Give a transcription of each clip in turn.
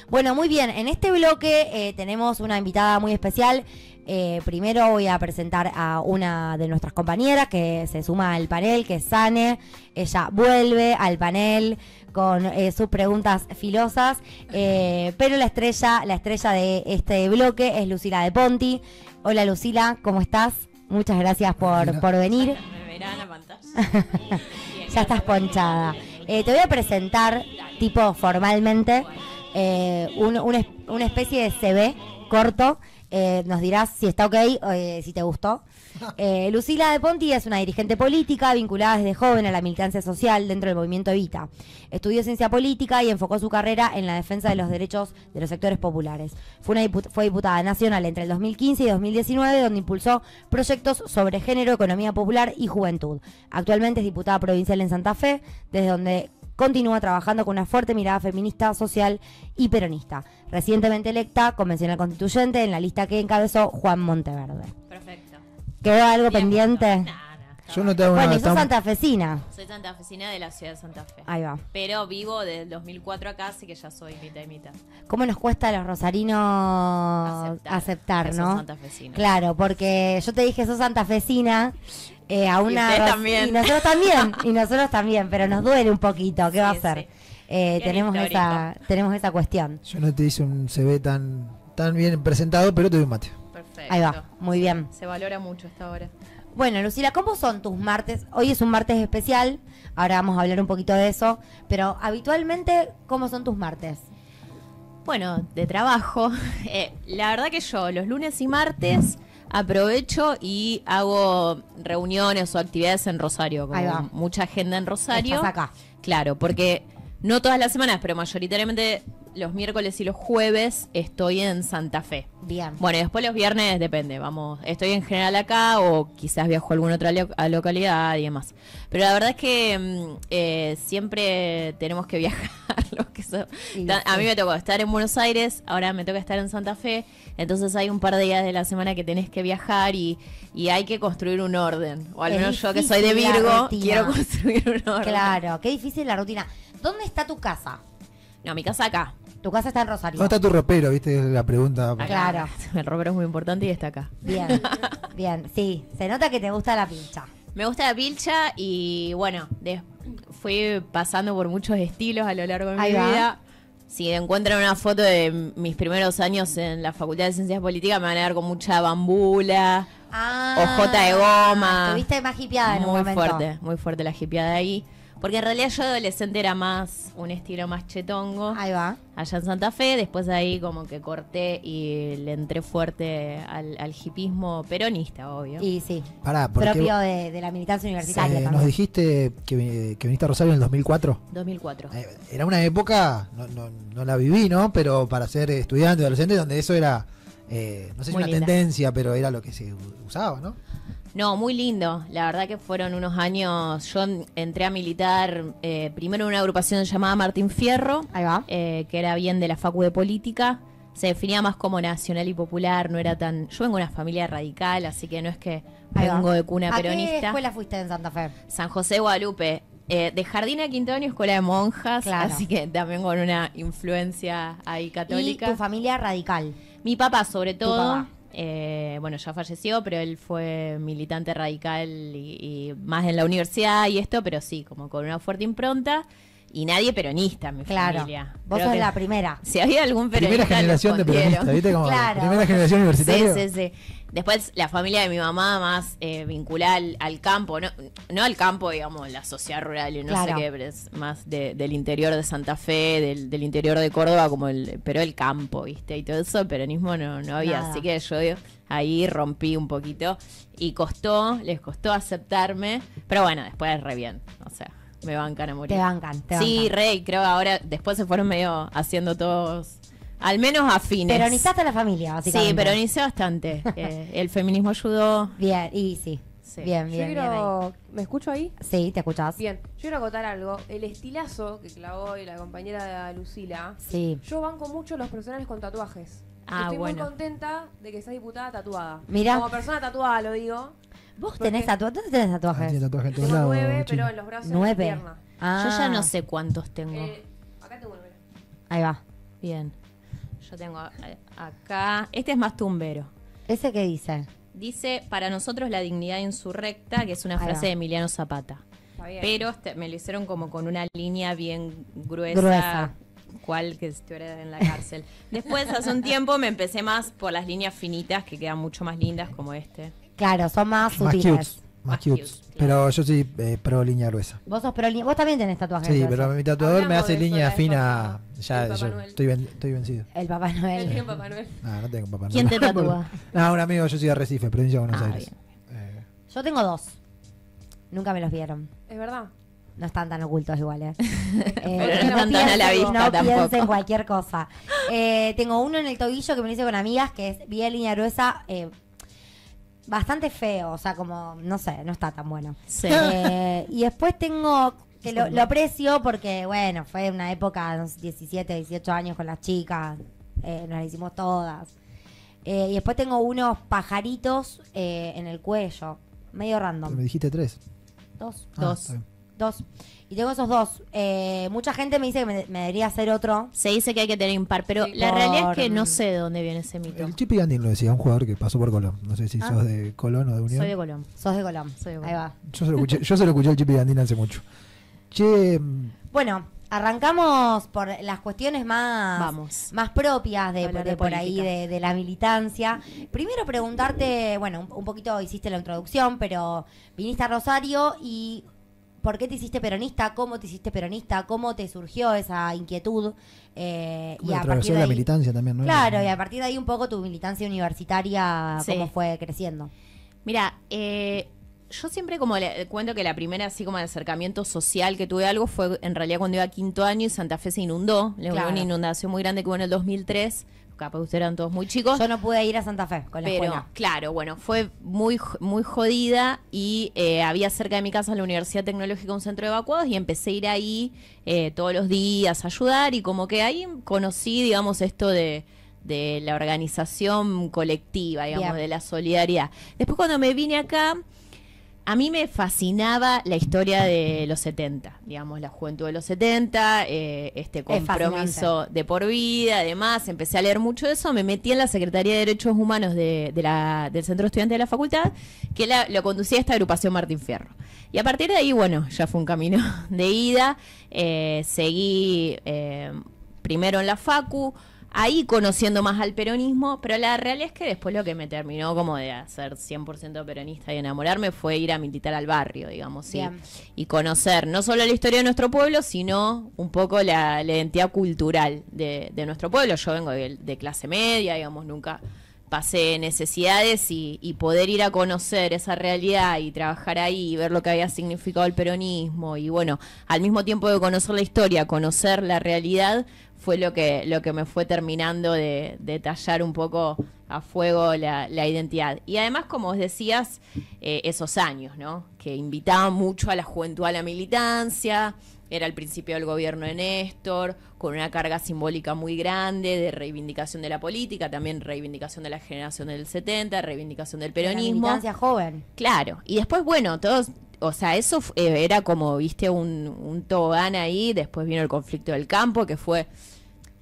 Bueno, muy bien. En este bloque tenemos una invitada muy especial. Primero voy a presentar a una de nuestras compañeras que se suma al panel, que es Sane. Ella vuelve al panel con sus preguntas filosas. Pero la estrella de este bloque es Lucila De Ponti. Hola Lucila, ¿cómo estás? Muchas gracias por venir. Me verán la pantalla. Ya estás ponchada. Te voy a presentar, tipo formalmente, una especie de CV corto. Nos dirás si está ok, si te gustó. Lucila De Ponti es una dirigente política vinculada desde joven a la militancia social dentro del movimiento Evita. Estudió ciencia política y enfocó su carrera en la defensa de los derechos de los sectores populares. Fue diputada nacional entre el 2015 y 2019, donde impulsó proyectos sobre género, economía popular y juventud. Actualmente es diputada provincial en Santa Fe, desde donde continúa trabajando con una fuerte mirada feminista, social y peronista. Recientemente electa convencional constituyente en la lista que encabezó Juan Monteverde. Perfecto. ¿Quedó algo pendiente? Yo no te hago Bueno, nada. y sos santafesina. Soy santafesina de la ciudad de Santa Fe. Ahí va. Pero vivo desde el 2004 acá, así que ya soy mitad y mitad. ¿Cómo nos cuesta a los rosarinos aceptar, que no? sos santafesina. Claro, porque yo te dije sos santafesina a una... Y ustedes también. Y nosotros también, pero nos duele un poquito. ¿Qué va a hacer? Sí. Tenemos esa cuestión. Yo no te hice un CV tan bien presentado, pero te doy un mate. Perfecto. Ahí va, muy bien. Se valora mucho esta hora. Bueno, Lucila, ¿cómo son tus martes? Hoy es un martes especial, ahora vamos a hablar un poquito de eso, pero habitualmente, ¿cómo son tus martes? Bueno, de trabajo. La verdad que yo los lunes y martes aprovecho y hago reuniones o actividades en Rosario, Ahí va. como mucha agenda en Rosario. Estás acá. Claro, porque no todas las semanas, pero mayoritariamente los miércoles y los jueves estoy en Santa Fe. Bien. Bueno, y después los viernes depende, vamos, estoy en general acá o quizás viajo a alguna otra localidad y demás. Pero la verdad es que siempre tenemos que viajar. A mí me tocó estar en Buenos Aires, ahora me toca estar en Santa Fe, entonces hay un par de días de la semana que tenés que viajar y hay que construir un orden. O al menos yo que soy de Virgo, quiero construir un orden. Claro, qué difícil la rutina. ¿Dónde está tu casa? No, mi casa acá. Tu casa está en Rosario. ¿Dónde está tu ropero? ¿Viste la pregunta? Acá. Claro. El ropero es muy importante y está acá. Bien, bien. Sí, se nota que te gusta la pincha. Me gusta la pilcha y bueno, fui pasando por muchos estilos a lo largo de mi vida. Si encuentran una foto de mis primeros años en la Facultad de Ciencias Políticas, me van a ver con mucha bambula, hojota de goma. Estuviste más hipeada en un momento. Muy fuerte la hipeada ahí. Porque en realidad yo adolescente era más un estilo más chetongo. Ahí va. Allá en Santa Fe, después de ahí como que corté y le entré fuerte al hipismo peronista, obvio. Y sí, Pará, porque propio de la militancia universitaria. nos también. dijiste que viniste a Rosario en el 2004. 2004. Era una época, no la viví, ¿no? Pero para ser estudiante o adolescente, donde eso era, no sé si Muy una linda. tendencia, pero era lo que se usaba, ¿no? No, muy lindo. La verdad que fueron unos años. Yo entré a militar primero en una agrupación llamada Martín Fierro, Ahí va. que era bien de la Facu de Política. Se definía más como nacional y popular, no era tan... Yo vengo de una familia radical, así que no es que Ahí va. vengo de cuna ¿A peronista. qué escuela fuiste en Santa Fe? San José Guadalupe. De jardín a quinto año, escuela de monjas, Claro. así que también con una influencia ahí católica. Y tu familia radical. Mi papá, sobre todo, papá. bueno, ya falleció, pero él fue militante radical y más en la universidad y esto, pero sí, como con una fuerte impronta. Y nadie peronista en mi Claro. familia. Vos Creo sos que la primera. Si había algún peronista, Primera generación lo de escondieron. peronistas, ¿viste? Como Claro. primera generación universitaria. Sí, sí, sí. Después la familia de mi mamá más vinculada al campo, no al campo, digamos, la sociedad rural y no Claro. sé qué, pero es más del interior de Santa Fe, del interior de Córdoba, pero el campo, ¿viste? Y todo eso, el peronismo no había, Nada. así que yo ahí rompí un poquito y les costó aceptarme, pero bueno, después re bien, o sea, me bancan a morir. Te bancan. Sí, rey, creo que ahora, después se fueron medio haciendo todos, al menos afines. Peronizaste a la familia, básicamente. Sí, peronicé bastante. El feminismo ayudó. Bien, y sí. Sí. Bien, Yo bien, bien. quiero... ¿Me escucho ahí? Ahí. Sí, ¿te escuchás? Bien. Yo quiero acotar algo. El estilazo que clavó hoy la compañera de Lucila. Sí. Yo banco mucho los personajes con tatuajes. Ah, Estoy bueno. muy contenta de que seas diputada tatuada. Mirá. Como persona tatuada lo digo. ¿Vos ¿Por tenés qué? tatuajes? ¿Dónde tenés tatuajes? Tiene tatuaje en todos Tengo lados, 9, chino. pero en los brazos y en 9. la pierna. Ah. Yo ya no sé cuántos tengo. Acá tengo 9. Ahí va. Bien. yo tengo acá, este es más tumbero. ¿Ese qué dice? Dice, para nosotros la dignidad insurrecta, que es una Ahí frase va. de Emiliano Zapata. Está bien. Pero me lo hicieron como con una línea bien gruesa, Gruesa. cual que estuviera en la cárcel. Después, hace un tiempo, me empecé más por las líneas finitas, que quedan mucho más lindas, como este. Claro, son más Más sutiles. cute. Más Más cute. cute, claro. Pero yo soy pro línea gruesa. Vos sos pro línea. Vos también tenés tatuajes. Sí, gruesos. pero mi tatuador me Hablamos hace de eso línea la vez fina. pasada. Ya, El Papá yo Noel. estoy vencido. El Papá El Noel. bien Papá Noel. No tengo papá. ¿Quién te Noel. tatúa? No, un amigo, yo soy de Recife, provincia de Buenos Ah, Aires. Yo tengo 2. Nunca me los vieron. Es verdad. No están tan ocultos igual, Pero no están tan a la vista no tampoco. piensen cualquier cosa. Tengo uno en el tobillo que me lo hice con amigas, que es bien línea gruesa, bastante feo, o sea, como, no sé, no está tan bueno. Sí. Y después tengo, que lo aprecio porque, bueno, fue una época, no sé, 17, 18 años con las chicas, nos las hicimos todas. Y después tengo unos pajaritos en el cuello, medio Me random. dijiste 3. 2. Está bien. 2. Y tengo esos 2. Mucha gente me dice que me debería hacer otro. Se dice que hay que tener impar, pero Sí. la realidad es que Por- no sé de dónde viene ese mito. El Chipi Gandín lo decía, un jugador que pasó por Colón. No sé si Ah. sos de Colón o de Unión. Soy de Colón. Sos de Colón. Soy de Ahí Colón. va. Yo se lo escuché al Chipi Gandín hace mucho. Che, Bueno, arrancamos por las cuestiones Vamos. más propias de Hablar de por ahí, política. de la militancia. Primero preguntarte, bueno, un poquito hiciste la introducción, pero viniste a Rosario y ¿por qué te hiciste peronista? ¿Cómo te hiciste peronista? ¿Cómo te surgió esa inquietud? como la travesía de la militancia también, ¿no? Claro, y a partir de ahí un poco tu militancia universitaria, Sí. cómo fue creciendo. Mira, yo siempre como le cuento que la primera así como de acercamiento social que tuve a algo fue en realidad cuando iba a quinto año y Santa Fe se inundó. Le hubo Claro. una inundación muy grande que hubo en el 2003. Capaz ustedes eran todos muy chicos. Yo no pude ir a Santa Fe con la Pero, escuela. claro, bueno, fue muy jodida y había cerca de mi casa la Universidad Tecnológica un centro de evacuados y empecé a ir ahí todos los días a ayudar y como que ahí conocí, digamos, esto de la organización colectiva, digamos, Bien. de la solidaridad. Después cuando me vine acá, a mí me fascinaba la historia de los 70, digamos, la juventud de los 70, este compromiso de por vida, además, empecé a leer mucho de eso, me metí en la Secretaría de Derechos Humanos del Centro Estudiante de la Facultad, que lo conducía esta agrupación Martín Fierro. Y a partir de ahí, bueno, ya fue un camino de ida, seguí primero en la Facu, ahí conociendo más al peronismo, pero la realidad es que después lo que me terminó como de hacer 100% peronista y enamorarme fue ir a militar al barrio, digamos, ¿sí? Bien. Y conocer no solo la historia de nuestro pueblo, sino un poco la identidad cultural de nuestro pueblo. Yo vengo de clase media, digamos, nunca pasé necesidades y poder ir a conocer esa realidad y trabajar ahí y ver lo que había significado el peronismo y bueno, al mismo tiempo de conocer la historia, conocer la realidad, fue lo que me fue terminando de tallar un poco a fuego la identidad. Y además, como vos decías, esos años, ¿no? Que invitaban mucho a la juventud a la militancia, era el principio del gobierno de Néstor, con una carga simbólica muy grande de reivindicación de la política, también reivindicación de la generación del 70, reivindicación del La peronismo. militancia joven. Claro, y después, bueno, todos, o sea, eso era como, viste, un tobogán ahí, después vino el conflicto del campo, que fue,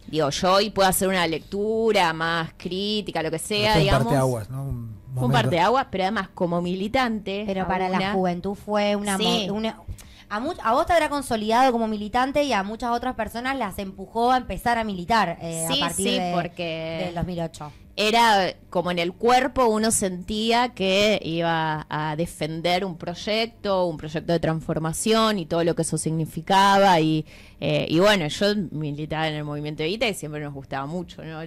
digo, yo hoy puedo hacer una lectura más crítica, lo que sea, Fue un digamos. parteaguas, ¿no? Fue un momento. parteaguas, pero además como militante. Pero para la juventud fue una... Sí. A vos te habrá consolidado como militante y a muchas otras personas las empujó a empezar a militar Sí, a partir sí, de, porque- del 2008. Era como en el cuerpo uno sentía que iba a defender un proyecto de transformación y todo lo que eso significaba y bueno, yo militaba en el movimiento Evita y siempre nos gustaba mucho, ¿no?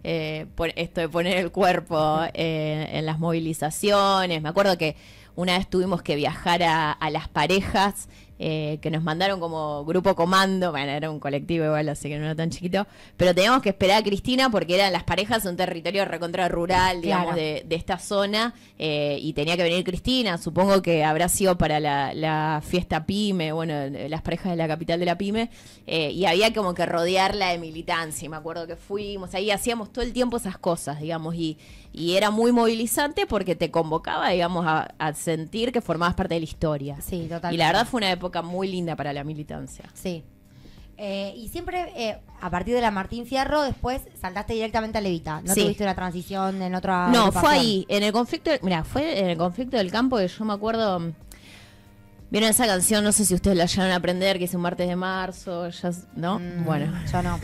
Esto de poner el cuerpo en las movilizaciones. Me acuerdo que una vez tuvimos que viajar a las parejas que nos mandaron como grupo comando, bueno, era un colectivo igual, así que no era tan chiquito, pero teníamos que esperar a Cristina porque eran las parejas un territorio recontra rural, digamos, Claro. de esta zona, y tenía que venir Cristina, supongo que habrá sido para la fiesta PYME, bueno, las parejas de la capital de la PYME, y había como que rodearla de militancia, y me acuerdo que fuimos, ahí hacíamos todo el tiempo esas cosas, digamos, y era muy movilizante porque te convocaba, digamos, a sentir que formabas parte de la historia. Sí, totalmente. Y la verdad fue una época muy linda para la militancia. Sí. Y siempre, a partir de la Martín Fierro, después saltaste directamente a Levita. ¿No Sí. tuviste una transición en otra No, agrupación? fue ahí, en el conflicto, fue en el conflicto del campo que yo me acuerdo. ¿Vieron esa canción? No sé si ustedes la llegaron a aprender, que es un martes de marzo, ¿no? Bueno. Yo no.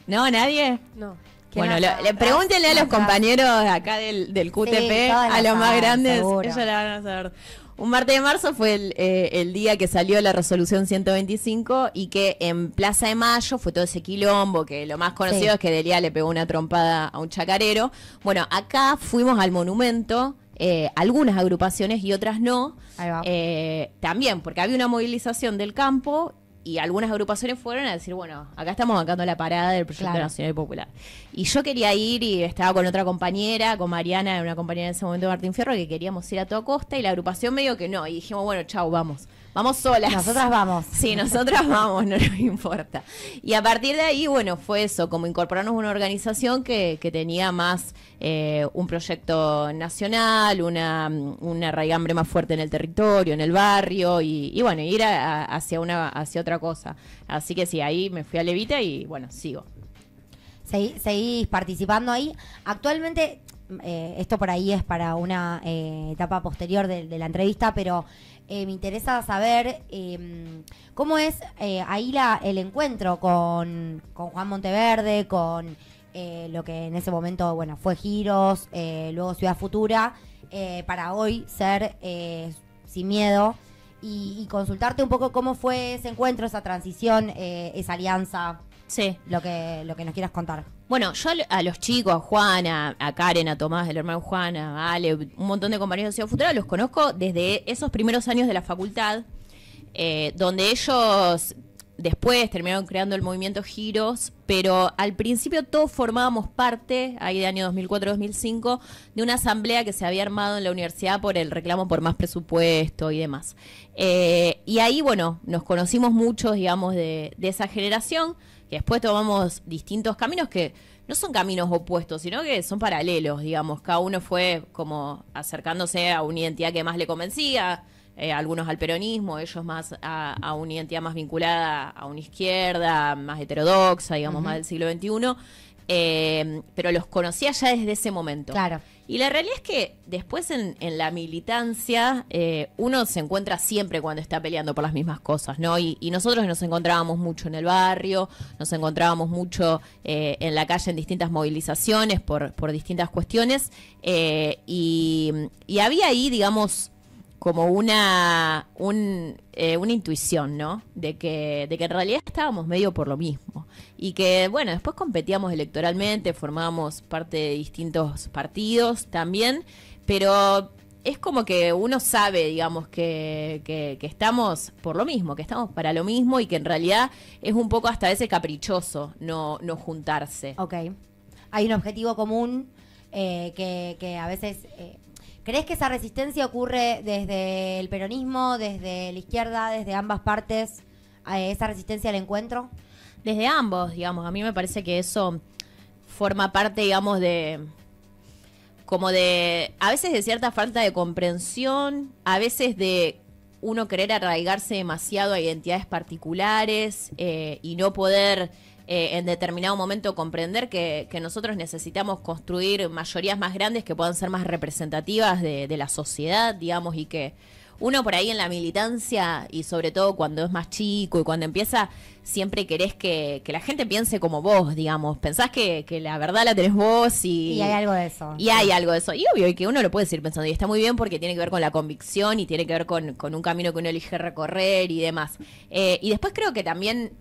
¿No? ¿Nadie? No. ¿Quién Bueno, acá? pregúntenle a los Acá. compañeros acá del QTP, todas a la los más saben, grandes, seguro. ellos la van a saber. Un martes de marzo fue el día que salió la resolución 125 y que en Plaza de Mayo fue todo ese quilombo, que lo más conocido Sí. es que Delia le pegó una trompada a un chacarero. Bueno, acá fuimos al monumento, algunas agrupaciones y otras no. Ahí va. También, porque había una movilización del campo y algunas agrupaciones fueron a decir, bueno, acá estamos bancando la parada del Proyecto Claro. Nacional y Popular. Y yo quería ir y estaba con otra compañera, con Mariana, una compañera en ese momento de Martín Fierro, que queríamos ir a toda costa y la agrupación medio que no. Y dijimos, bueno, chau, vamos. Vamos solas. Nosotras vamos. Sí, nosotras vamos, no nos importa. Y a partir de ahí, bueno, fue eso, como incorporarnos a una organización que tenía más un proyecto nacional, una raigambre más fuerte en el territorio, en el barrio, y bueno, ir hacia otra cosa. Así que sí, ahí me fui a Levita y bueno, sigo. Seguís participando ahí. Actualmente, esto por ahí es para una etapa posterior de la entrevista, pero me interesa saber cómo es ahí el encuentro con Juan Monteverde, con lo que en ese momento, bueno, fue Giros, luego Ciudad Futura, para hoy ser Sin Miedo, y consultarte un poco cómo fue ese encuentro, esa transición, esa alianza. Sí. Lo que nos quieras contar. Bueno, yo a los chicos, a Juan, a Karen, a Tomás, el hermano Juan, a Ale, un montón de compañeros de Ciudad Futura, los conozco desde esos primeros años de la facultad, donde ellos después terminaron creando el movimiento Giros, pero al principio todos formábamos parte, ahí de año 2004-2005, de una asamblea que se había armado en la universidad por el reclamo por más presupuesto y demás. Y ahí, bueno, nos conocimos muchos, digamos, de esa generación, que después tomamos distintos caminos que no son caminos opuestos, sino que son paralelos, digamos. Cada uno fue como acercándose a una identidad que más le convencía, algunos al peronismo, ellos más a una identidad más vinculada a una izquierda, más heterodoxa, digamos, más del siglo XXI. Pero los conocía ya desde ese momento. Claro. Y la realidad es que después en la militancia uno se encuentra siempre cuando está peleando por las mismas cosas, ¿no? Y nosotros nos encontrábamos mucho en el barrio, nos encontrábamos mucho en la calle en distintas movilizaciones por distintas cuestiones y había ahí, digamos, como una intuición, ¿no? De que en realidad estábamos medio por lo mismo. Y que, bueno, después competíamos electoralmente, formábamos parte de distintos partidos también, pero es como que uno sabe, digamos, que estamos por lo mismo, que estamos para lo mismo y que en realidad es un poco hasta a veces caprichoso no juntarse. Ok. Hay un objetivo común que a veces... ¿crees que esa resistencia ocurre desde el peronismo, desde la izquierda, desde ambas partes, esa resistencia al encuentro? Desde ambos, digamos. A mí me parece que eso forma parte, digamos, a veces de cierta falta de comprensión, a veces de uno querer arraigarse demasiado a identidades particulares y no poder en determinado momento comprender que nosotros necesitamos construir mayorías más grandes que puedan ser más representativas de la sociedad, digamos, y que uno por ahí en la militancia, y sobre todo cuando es más chico y cuando empieza, siempre querés que la gente piense como vos, digamos. Pensás que la verdad la tenés vos y hay algo de eso. Y hay algo de eso. Y obvio, y que uno lo puede seguir pensando. Y está muy bien porque tiene que ver con la convicción y tiene que ver con un camino que uno elige recorrer y demás. Y después creo que también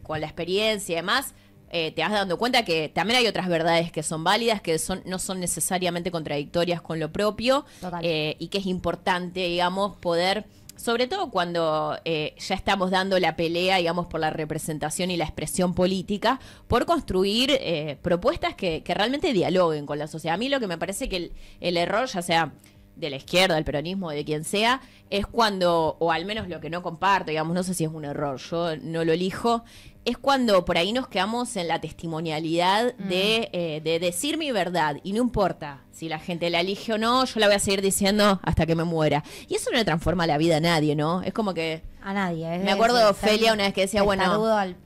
con la experiencia y demás, te vas dando cuenta que también hay otras verdades que son válidas, que no son necesariamente contradictorias con lo propio. Total. Y que es importante, digamos, poder... Sobre todo cuando ya estamos dando la pelea, digamos, por la representación y la expresión política, por construir propuestas que realmente dialoguen con la sociedad. A mí lo que me parece que el error, ya sea de la izquierda, del peronismo, de quien sea, es cuando, o al menos lo que no comparto, digamos, no sé si es un error, yo no lo elijo, es cuando por ahí nos quedamos en la testimonialidad de decir mi verdad, y no importa si la gente la elige o no, yo la voy a seguir diciendo hasta que me muera. Y eso no le transforma la vida a nadie, ¿no? Es como que A nadie. Me acuerdo de Ofelia una vez que decía, bueno,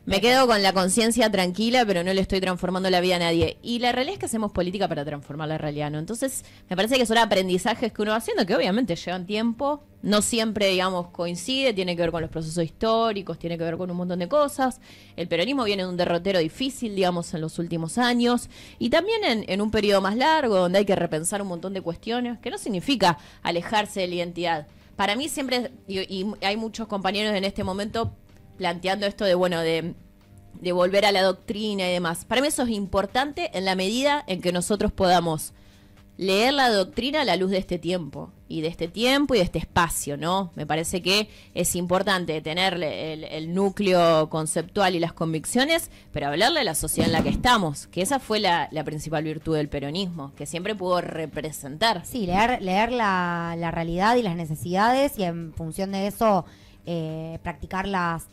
me quedo con la conciencia tranquila, pero no le estoy transformando la vida a nadie. Y la realidad es que hacemos política para transformar la realidad, ¿no? Entonces, me parece que son aprendizajes que uno va haciendo, que obviamente llevan tiempo, no siempre, digamos, coincide, tiene que ver con los procesos históricos, tiene que ver con un montón de cosas. El peronismo viene de un derrotero difícil, digamos, en los últimos años, y también en un periodo más largo, donde hay que repensar un montón de cuestiones, que no significa alejarse de la identidad. Para mí siempre, y hay muchos compañeros en este momento planteando esto de, bueno, de volver a la doctrina y demás. Para mí eso es importante en la medida en que nosotros podamos leer la doctrina a la luz de este tiempo y de este espacio, ¿no? Me parece que es importante tener el núcleo conceptual y las convicciones, pero hablarle a la sociedad en la que estamos, que esa fue la principal virtud del peronismo, que siempre pudo representar. Sí, leer la realidad y las necesidades y en función de eso practicar las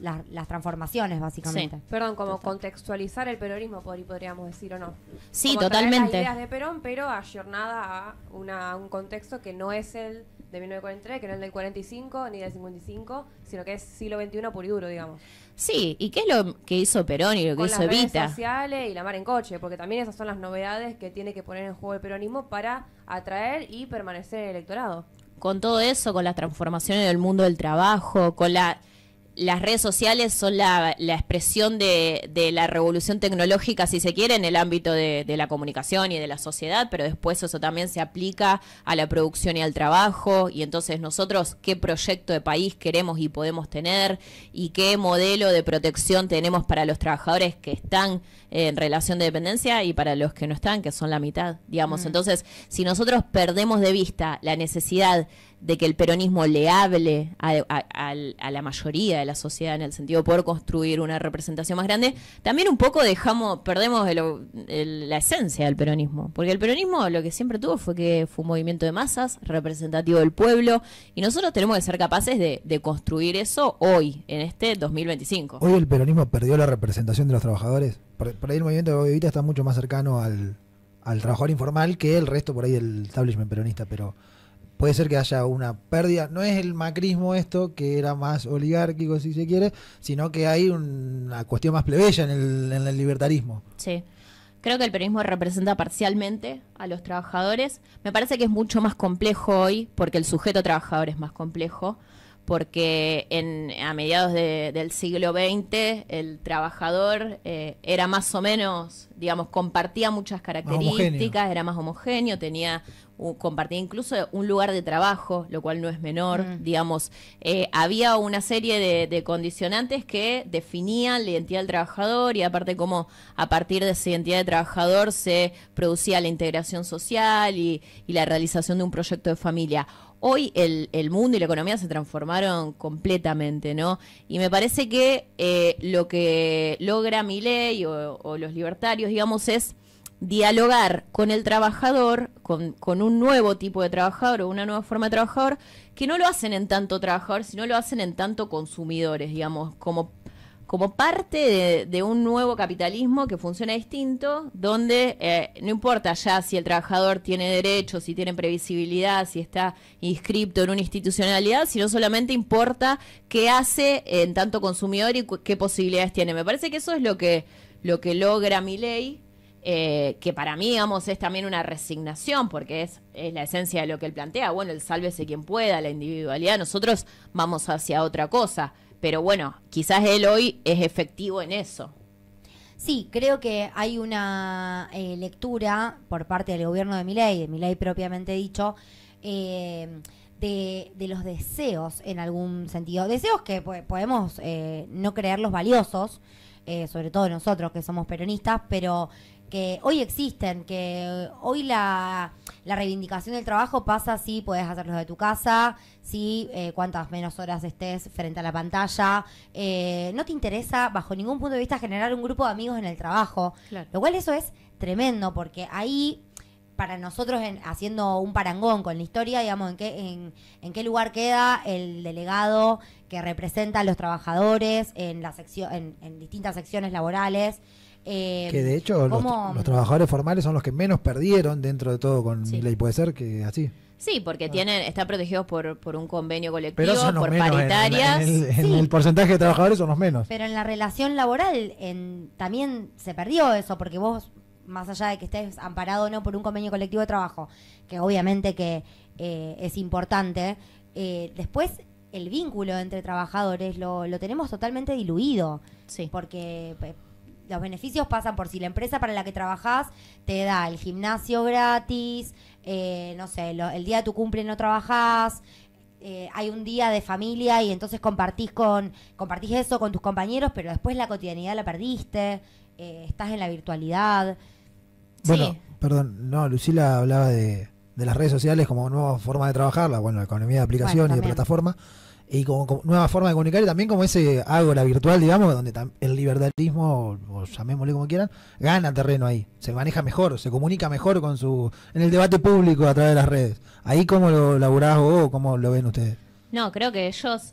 transformaciones, básicamente. Sí. Perdón, como contextualizar el peronismo, podríamos decir, ¿o no? Sí, como totalmente. Traer las ideas de Perón, pero ayornada a un contexto que no es el de 1943, que no es el del 45 ni del 55, sino que es siglo XXI puro y duro, digamos. Sí, ¿y qué es lo que hizo Perón y lo que hizo Evita? Con las redes sociales y la mar en coche, porque también esas son las novedades que tiene que poner en juego el peronismo para atraer y permanecer en el electorado. Con todo eso, con las transformaciones del mundo del trabajo, con las redes sociales son la expresión de la revolución tecnológica, si se quiere, en el ámbito de la comunicación y de la sociedad, pero después eso también se aplica a la producción y al trabajo, y entonces nosotros qué proyecto de país queremos y podemos tener, y qué modelo de protección tenemos para los trabajadores que están en relación de dependencia y para los que no están, que son la mitad, digamos. Entonces, si nosotros perdemos de vista la necesidad de que el peronismo le hable a la mayoría de la sociedad en el sentido de poder construir una representación más grande, también un poco perdemos la esencia del peronismo, porque el peronismo lo que siempre tuvo fue que fue un movimiento de masas, representativo del pueblo, y nosotros tenemos que ser capaces de construir eso hoy, en este 2025. Hoy el peronismo perdió la representación de los trabajadores. Por ahí el movimiento de Evita está mucho más cercano al trabajador informal que el resto por ahí del establishment peronista, pero puede ser que haya una pérdida. No es el macrismo esto, que era más oligárquico, si se quiere, sino que hay una cuestión más plebeya en el libertarismo. Sí. Creo que el peronismo representa parcialmente a los trabajadores. Me parece que es mucho más complejo hoy, porque el sujeto trabajador es más complejo, porque a mediados del siglo XX el trabajador era más o menos, digamos, compartía muchas características, era más homogéneo, compartía incluso un lugar de trabajo, lo cual no es menor, digamos. Había una serie de condicionantes que definían la identidad del trabajador y aparte cómo a partir de esa identidad de trabajador se producía la integración social y la realización de un proyecto de familia. Hoy el mundo y la economía se transformaron completamente, ¿no? Y me parece que lo que logra Milei o los libertarios, digamos, es dialogar con el trabajador, con un nuevo tipo de trabajador o una nueva forma de trabajador, que no lo hacen en tanto trabajador, sino lo hacen en tanto consumidores, digamos, como parte de un nuevo capitalismo que funciona distinto, donde no importa ya si el trabajador tiene derechos, si tiene previsibilidad, si está inscripto en una institucionalidad, sino solamente importa qué hace en tanto consumidor y qué posibilidades tiene. Me parece que eso es lo que logra Milei, que para mí, digamos, es también una resignación, porque es la esencia de lo que él plantea. Bueno, el sálvese quien pueda, la individualidad, nosotros vamos hacia otra cosa. Pero bueno, quizás él hoy es efectivo en eso. Sí, creo que hay una lectura por parte del gobierno de Milei propiamente dicho, de los deseos en algún sentido. Deseos que podemos no creerlos valiosos, sobre todo nosotros que somos peronistas, pero que hoy existen, que hoy la reivindicación del trabajo pasa si podés hacerlo de tu casa, si cuantas menos horas estés frente a la pantalla, no te interesa bajo ningún punto de vista generar un grupo de amigos en el trabajo, claro. Lo cual eso es tremendo, porque ahí para nosotros, haciendo un parangón con la historia, digamos, en qué lugar queda el delegado que representa a los trabajadores en distintas secciones laborales. Que de hecho los trabajadores formales son los que menos perdieron dentro de todo con Milei, puede ser que así. Sí, porque están protegidos por un convenio colectivo, Pero son los por menos, paritarias. en Sí. el porcentaje de trabajadores son los menos. Pero en la relación laboral también se perdió eso, porque vos, más allá de que estés amparado o no por un convenio colectivo de trabajo, que obviamente que es importante, después el vínculo entre trabajadores lo tenemos totalmente diluido. Sí. Porque los beneficios pasan por si la empresa para la que trabajás te da el gimnasio gratis, no sé, el día de tu cumple no trabajás, hay un día de familia y entonces compartís eso con tus compañeros, pero después la cotidianidad la perdiste, estás en la virtualidad. Bueno, Sí. perdón, no, Lucila hablaba de las redes sociales como nueva forma de trabajarla, bueno, la economía de aplicación Bueno, y de también. plataforma, y como nueva forma de comunicar, y también como ese ágora virtual, digamos, donde el libertarismo, o llamémosle como quieran, gana terreno ahí, se maneja mejor, se comunica mejor en el debate público a través de las redes. Ahí, ¿cómo lo laburás vos o cómo lo ven ustedes? No, creo que ellos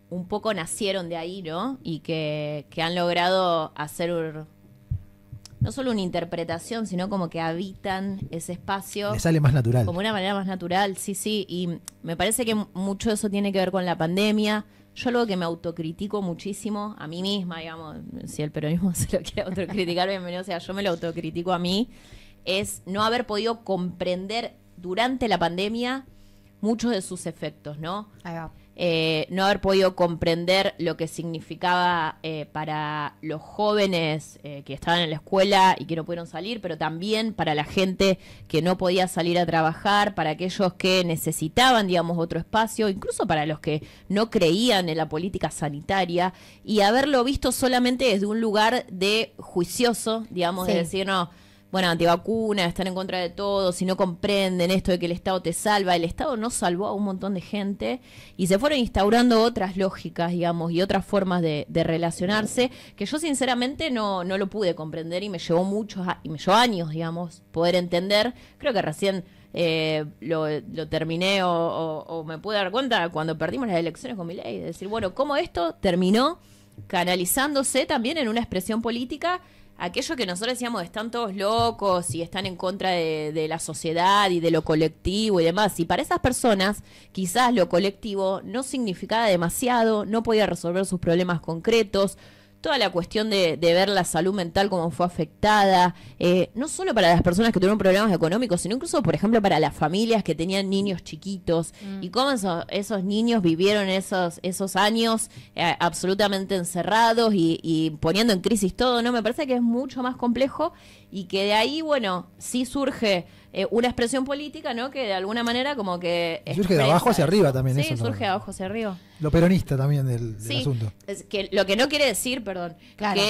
un poco nacieron de ahí, ¿no? Y que han logrado hacer no solo una interpretación, sino como que habitan ese espacio Le sale más natural. como una manera más natural, sí, sí. Y me parece que mucho de eso tiene que ver con la pandemia. Yo algo que me autocritico muchísimo a mí misma, digamos, si el peronismo se lo quiere autocriticar, bienvenido sea, yo me lo autocritico a mí, es no haber podido comprender durante la pandemia muchos de sus efectos, ¿no? Ahí va. No haber podido comprender lo que significaba para los jóvenes que estaban en la escuela y que no pudieron salir, pero también para la gente que no podía salir a trabajar, para aquellos que necesitaban, digamos, otro espacio, incluso para los que no creían en la política sanitaria, y haberlo visto solamente desde un lugar de juicioso, digamos, Sí. de decir, no, bueno, antivacunas, están en contra de todo, si no comprenden esto de que el Estado te salva. El Estado no salvó a un montón de gente y se fueron instaurando otras lógicas, digamos, y otras formas de relacionarse que yo sinceramente no lo pude comprender y me llevó años, digamos, poder entender. Creo que recién lo terminé o me pude dar cuenta cuando perdimos las elecciones con Milei, de decir, bueno, cómo esto terminó canalizándose también en una expresión política. Aquello que nosotros decíamos, están todos locos y están en contra de la sociedad y de lo colectivo y demás. Y para esas personas, quizás lo colectivo no significaba demasiado, no podía resolver sus problemas concretos. Toda la cuestión de ver la salud mental como fue afectada, no solo para las personas que tuvieron problemas económicos, sino incluso, por ejemplo, para las familias que tenían niños chiquitos y cómo esos niños vivieron esos años absolutamente encerrados y poniendo en crisis todo, ¿no? Me parece que es mucho más complejo y que de ahí, bueno, sí surge una expresión política, ¿no? Que de alguna manera como que Surge de abajo hacia arriba también. Sí, eso, ¿no? surge de abajo hacia arriba. Lo peronista también del Sí, asunto. es que lo que no quiere decir, perdón, Claro.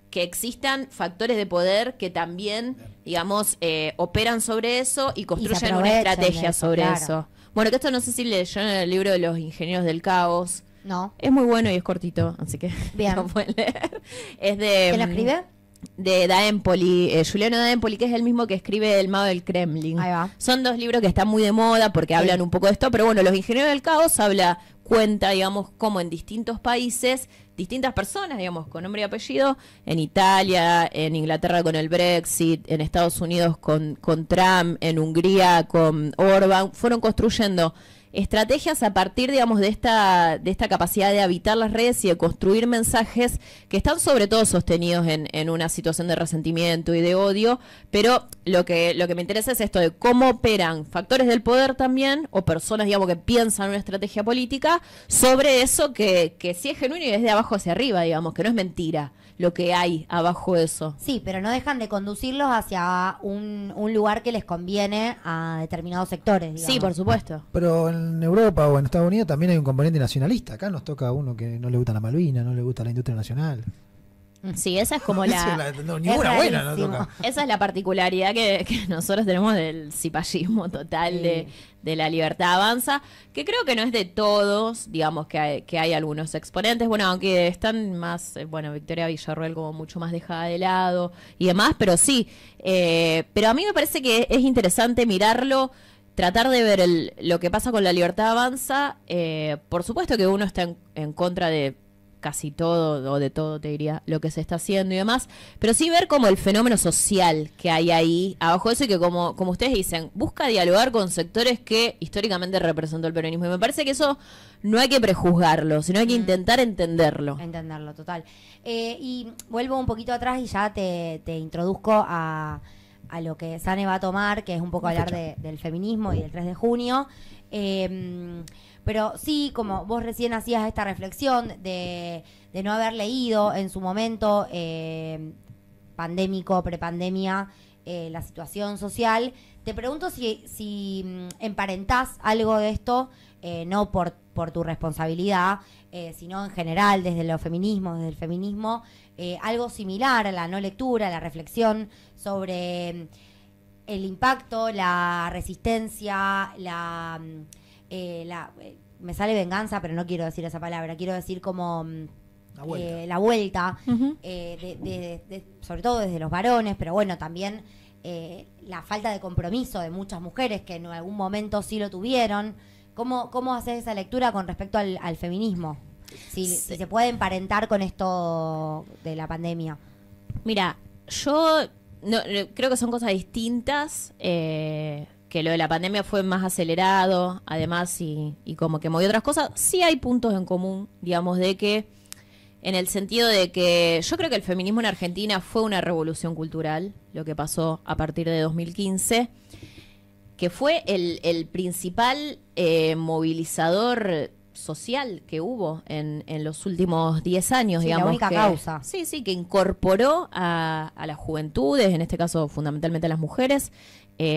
que existan factores de poder que también, digamos, operan sobre eso y construyen una aprovechan de estrategia eso, sobre claro. eso. Bueno, que esto no sé si leyó en el libro de los ingenieros del caos. No. Es muy bueno y es cortito, así que Bien. lo pueden leer. Es de... ¿Quién lo escribe? De Daempoli, Giuliano Daempoli, que es el mismo que escribe El mago del Kremlin. Ahí va. Son dos libros que están muy de moda porque hablan un poco de esto, pero bueno, Los Ingenieros del Caos cuenta, digamos, cómo en distintos países, distintas personas, digamos, con nombre y apellido, en Italia, en Inglaterra con el Brexit, en Estados Unidos con Trump, en Hungría con Orbán, fueron construyendo estrategias a partir, digamos, de esta capacidad de habitar las redes y de construir mensajes que están sobre todo sostenidos en una situación de resentimiento y de odio, pero lo que me interesa es esto de cómo operan factores del poder también, o personas, digamos, que piensan una estrategia política sobre eso que sí es genuino y es de abajo hacia arriba, digamos, que no es mentira lo que hay abajo de eso. Sí, pero no dejan de conducirlos hacia un lugar que les conviene a determinados sectores, digamos. Sí, por supuesto. Pero en Europa o en Estados Unidos también hay un componente nacionalista. Acá nos toca a uno que no le gusta la Malvinas, no le gusta la industria nacional. Sí, esa es como No, ninguna Es buena no rarísimo. toca. Esa es la particularidad que nosotros tenemos del cipallismo total de la libertad avanza, que creo que no es de todos, digamos que hay algunos exponentes, bueno, aunque están más, bueno, Victoria Villarroel como mucho más dejada de lado y demás, pero sí, pero a mí me parece que es interesante mirarlo, tratar de ver lo que pasa con la libertad avanza, por supuesto que uno está en contra de casi todo, o de todo te diría, lo que se está haciendo y demás, pero sí ver como el fenómeno social que hay ahí abajo de eso, y que como ustedes dicen, busca dialogar con sectores que históricamente representó el peronismo, y me parece que eso no hay que prejuzgarlo, sino hay que intentar entenderlo. Entenderlo, total. Y vuelvo un poquito atrás y ya te introduzco a lo que Sane va a tomar, que es un poco hablar del feminismo y del 3 de junio. Pero sí, como vos recién hacías esta reflexión de no haber leído en su momento, pandémico, prepandemia, la situación social, te pregunto si emparentás algo de esto, no por tu responsabilidad, sino en general desde el feminismo, algo similar a la no lectura, a la reflexión sobre el impacto, la resistencia, me sale venganza, pero no quiero decir esa palabra, quiero decir como la vuelta, sobre todo desde los varones, pero bueno, también la falta de compromiso de muchas mujeres que en algún momento sí lo tuvieron. ¿Cómo haces esa lectura con respecto al feminismo? Si se puede emparentar con esto de la pandemia. Mira, yo creo que son cosas distintas, que lo de la pandemia fue más acelerado, además, y como que movió otras cosas. Sí hay puntos en común, digamos, de que, en el sentido de que yo creo que el feminismo en Argentina fue una revolución cultural, lo que pasó a partir de 2015, que fue el principal movilizador social que hubo en los últimos 10 años, sí, digamos. La única causa. Sí, que incorporó a las juventudes, en este caso fundamentalmente a las mujeres,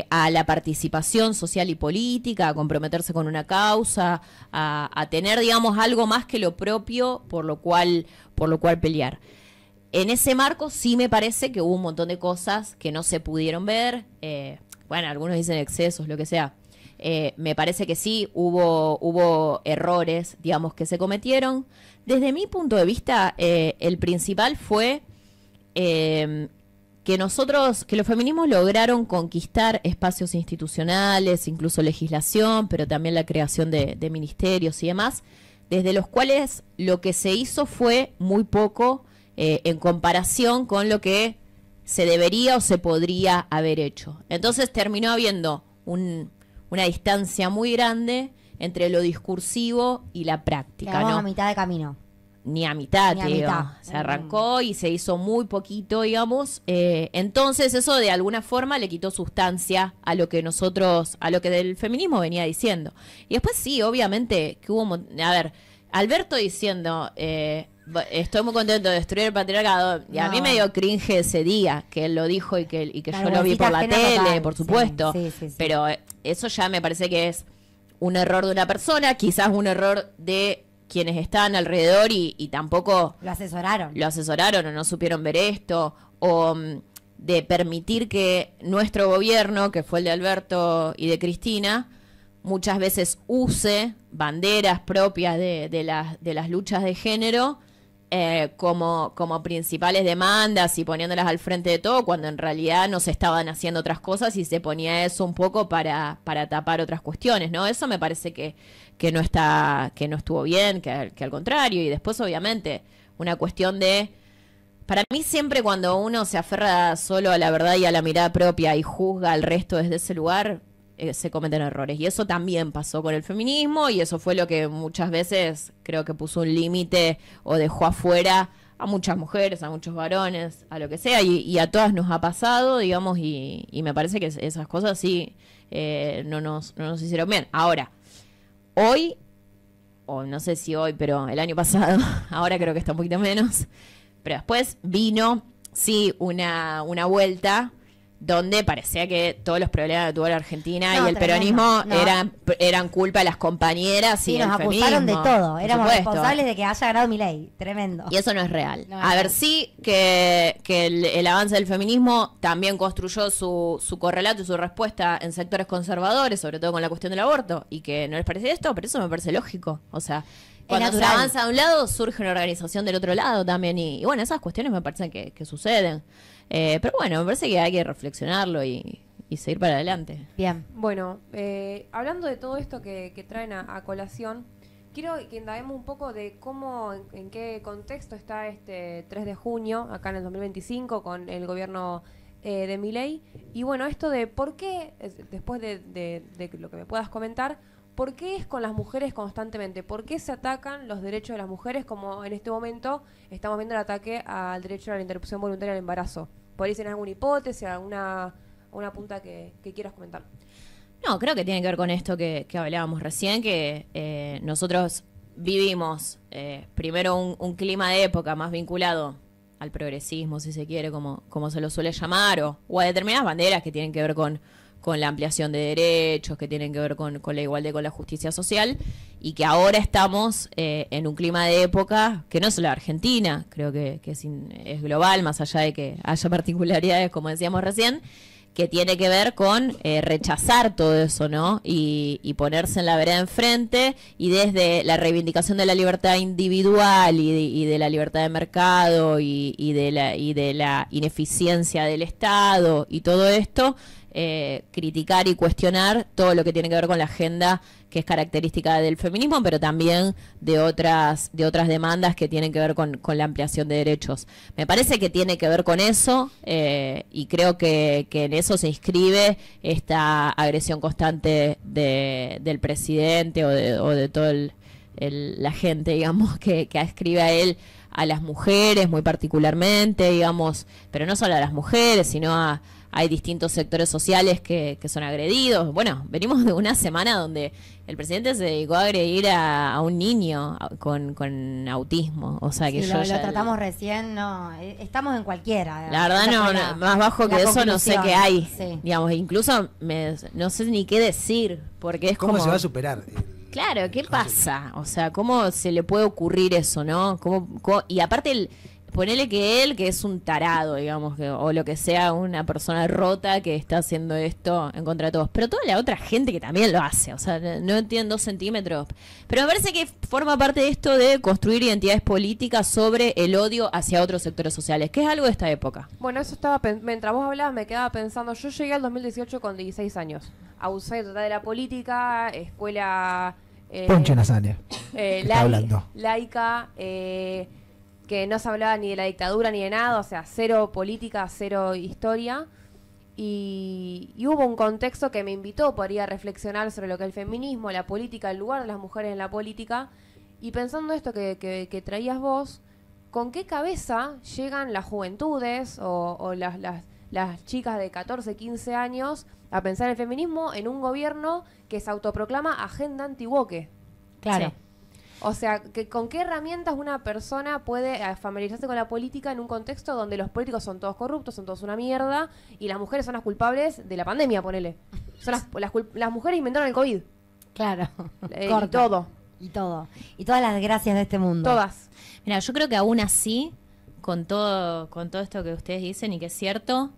a la participación social y política, a comprometerse con una causa, a tener, digamos, algo más que lo propio por lo cual pelear. En ese marco sí me parece que hubo un montón de cosas que no se pudieron ver, bueno, algunos dicen excesos, lo que sea. Me parece que sí, hubo errores, digamos, que se cometieron. Desde mi punto de vista, el principal fue que los feminismos lograron conquistar espacios institucionales, incluso legislación, pero también la creación de ministerios y demás, desde los cuales lo que se hizo fue muy poco en comparación con lo que se debería o se podría haber hecho. Entonces terminó habiendo una distancia muy grande entre lo discursivo y la práctica. Llegamos ¿no? a mitad de camino. Ni a mitad, Ni a tío. mitad. Se arrancó y se hizo muy poquito, digamos. Entonces eso de alguna forma le quitó sustancia a lo que del feminismo venía diciendo. Y después sí, obviamente, que hubo... A ver, Alberto diciendo... estoy muy contento de destruir el patriarcado. Y a mí me dio cringe ese día que él lo dijo y que yo lo vi por la tele, total, por supuesto. Sí. Pero eso ya me parece que es un error de una persona, quizás un error de quienes están alrededor y tampoco... Lo asesoraron o no supieron ver esto. O de permitir que nuestro gobierno, que fue el de Alberto y de Cristina, muchas veces use banderas propias de las luchas de género como principales demandas y poniéndolas al frente de todo, cuando en realidad no se estaban haciendo otras cosas y se ponía eso un poco para tapar otras cuestiones, ¿no? Eso me parece que no estuvo bien, que al contrario. Y después, obviamente, una cuestión de... Para mí siempre cuando uno se aferra solo a la verdad y a la mirada propia y juzga al resto desde ese lugar, se cometen errores. Y eso también pasó con el feminismo, y eso fue lo que muchas veces creo que puso un límite o dejó afuera a muchas mujeres, a muchos varones, a lo que sea, y a todas nos ha pasado, digamos, y me parece que esas cosas sí no nos hicieron bien. Ahora, hoy, o no sé si hoy, pero el año pasado, ahora creo que está un poquito menos, pero después vino, sí, una vuelta donde parecía que todos los problemas que tuvo la Argentina y el peronismo eran culpa de las compañeras y nos del feminismo. Acusaron de todo, éramos supuesto. responsables de que haya ganado Milei, tremendo. Y eso no es real. No, a ver, sí que el avance del feminismo también construyó su correlato y su respuesta en sectores conservadores, sobre todo con la cuestión del aborto, y que no les parece esto, pero eso me parece lógico. O sea, cuando se avanza de un lado, surge una organización del otro lado también, y bueno, esas cuestiones me parecen que suceden. Pero bueno, me parece que hay que reflexionarlo y seguir para adelante. Bien. Bueno, hablando de todo esto que traen a colación, quiero que indaguemos un poco de cómo, en qué contexto está este 3 de junio, acá en el 2025, con el gobierno de Milei. Y bueno, esto de por qué, después de lo que me puedas comentar, ¿por qué es con las mujeres constantemente? ¿Por qué se atacan los derechos de las mujeres como en este momento estamos viendo el ataque al derecho a la interrupción voluntaria del embarazo? ¿Por ahí tienes alguna hipótesis, alguna punta que quieras comentar? No, creo que tiene que ver con esto que hablábamos recién, que nosotros vivimos primero un clima de época más vinculado al progresismo, si se quiere, como se lo suele llamar, o a determinadas banderas que tienen que ver con la ampliación de derechos, que tienen que ver con la igualdad y con la justicia social, y que ahora estamos en un clima de época que no es solo Argentina, creo que es global, más allá de que haya particularidades, como decíamos recién, que tiene que ver con rechazar todo eso, ¿no? Y ponerse en la vereda enfrente, y desde la reivindicación de la libertad individual y de la libertad de mercado y de la ineficiencia del Estado y todo esto, criticar y cuestionar todo lo que tiene que ver con la agenda que es característica del feminismo, pero también de otras demandas que tienen que ver con la ampliación de derechos. Me parece que tiene que ver con eso, y creo que en eso se inscribe esta agresión constante del presidente o de toda la gente, digamos, que ascribe a él, a las mujeres muy particularmente, digamos, pero no solo a las mujeres, sino hay distintos sectores sociales que son agredidos. Bueno, venimos de una semana donde el presidente se dedicó a agredir a un niño con autismo. O sea que sí, yo lo ya tratamos recién, no, estamos en cualquiera. La verdad no, más bajo que eso no sé qué hay. Sí. Digamos, incluso no sé ni qué decir, porque es ¿Cómo como... se va a superar? Claro, ¿qué pasa? O sea, ¿cómo se le puede ocurrir eso, no? Y aparte, ponele que él, que es un tarado, digamos, o lo que sea, una persona rota que está haciendo esto en contra de todos. Pero toda la otra gente que también lo hace, o sea, no entienden 2 centímetros. Pero me parece que forma parte de esto de construir identidades políticas sobre el odio hacia otros sectores sociales, que es algo de esta época. Bueno, eso estaba, mientras vos hablabas me quedaba pensando, yo llegué al 2018 con 16 años, abusé total de la política, escuela... Poncho Nazaria, está hablando. Laica, que no se hablaba ni de la dictadura ni de nada, o sea, cero política, cero historia. Y hubo un contexto que me invitó por ir a reflexionar sobre lo que es el feminismo, la política, el lugar de las mujeres en la política. Y pensando esto que traías vos, ¿con qué cabeza llegan las juventudes o las chicas de 14, 15 años a pensar el feminismo en un gobierno que se autoproclama agenda anti-woke? Claro. Sí. O sea, ¿con qué herramientas una persona puede familiarizarse con la política en un contexto donde los políticos son todos corruptos, son todos una mierda, y las mujeres son las culpables de la pandemia, ponele? Son las mujeres inventaron el COVID. Claro. Y todo. Y todo. Y todas las desgracias de este mundo. Todas. Mira, yo creo que aún así, con todo esto que ustedes dicen y que es cierto,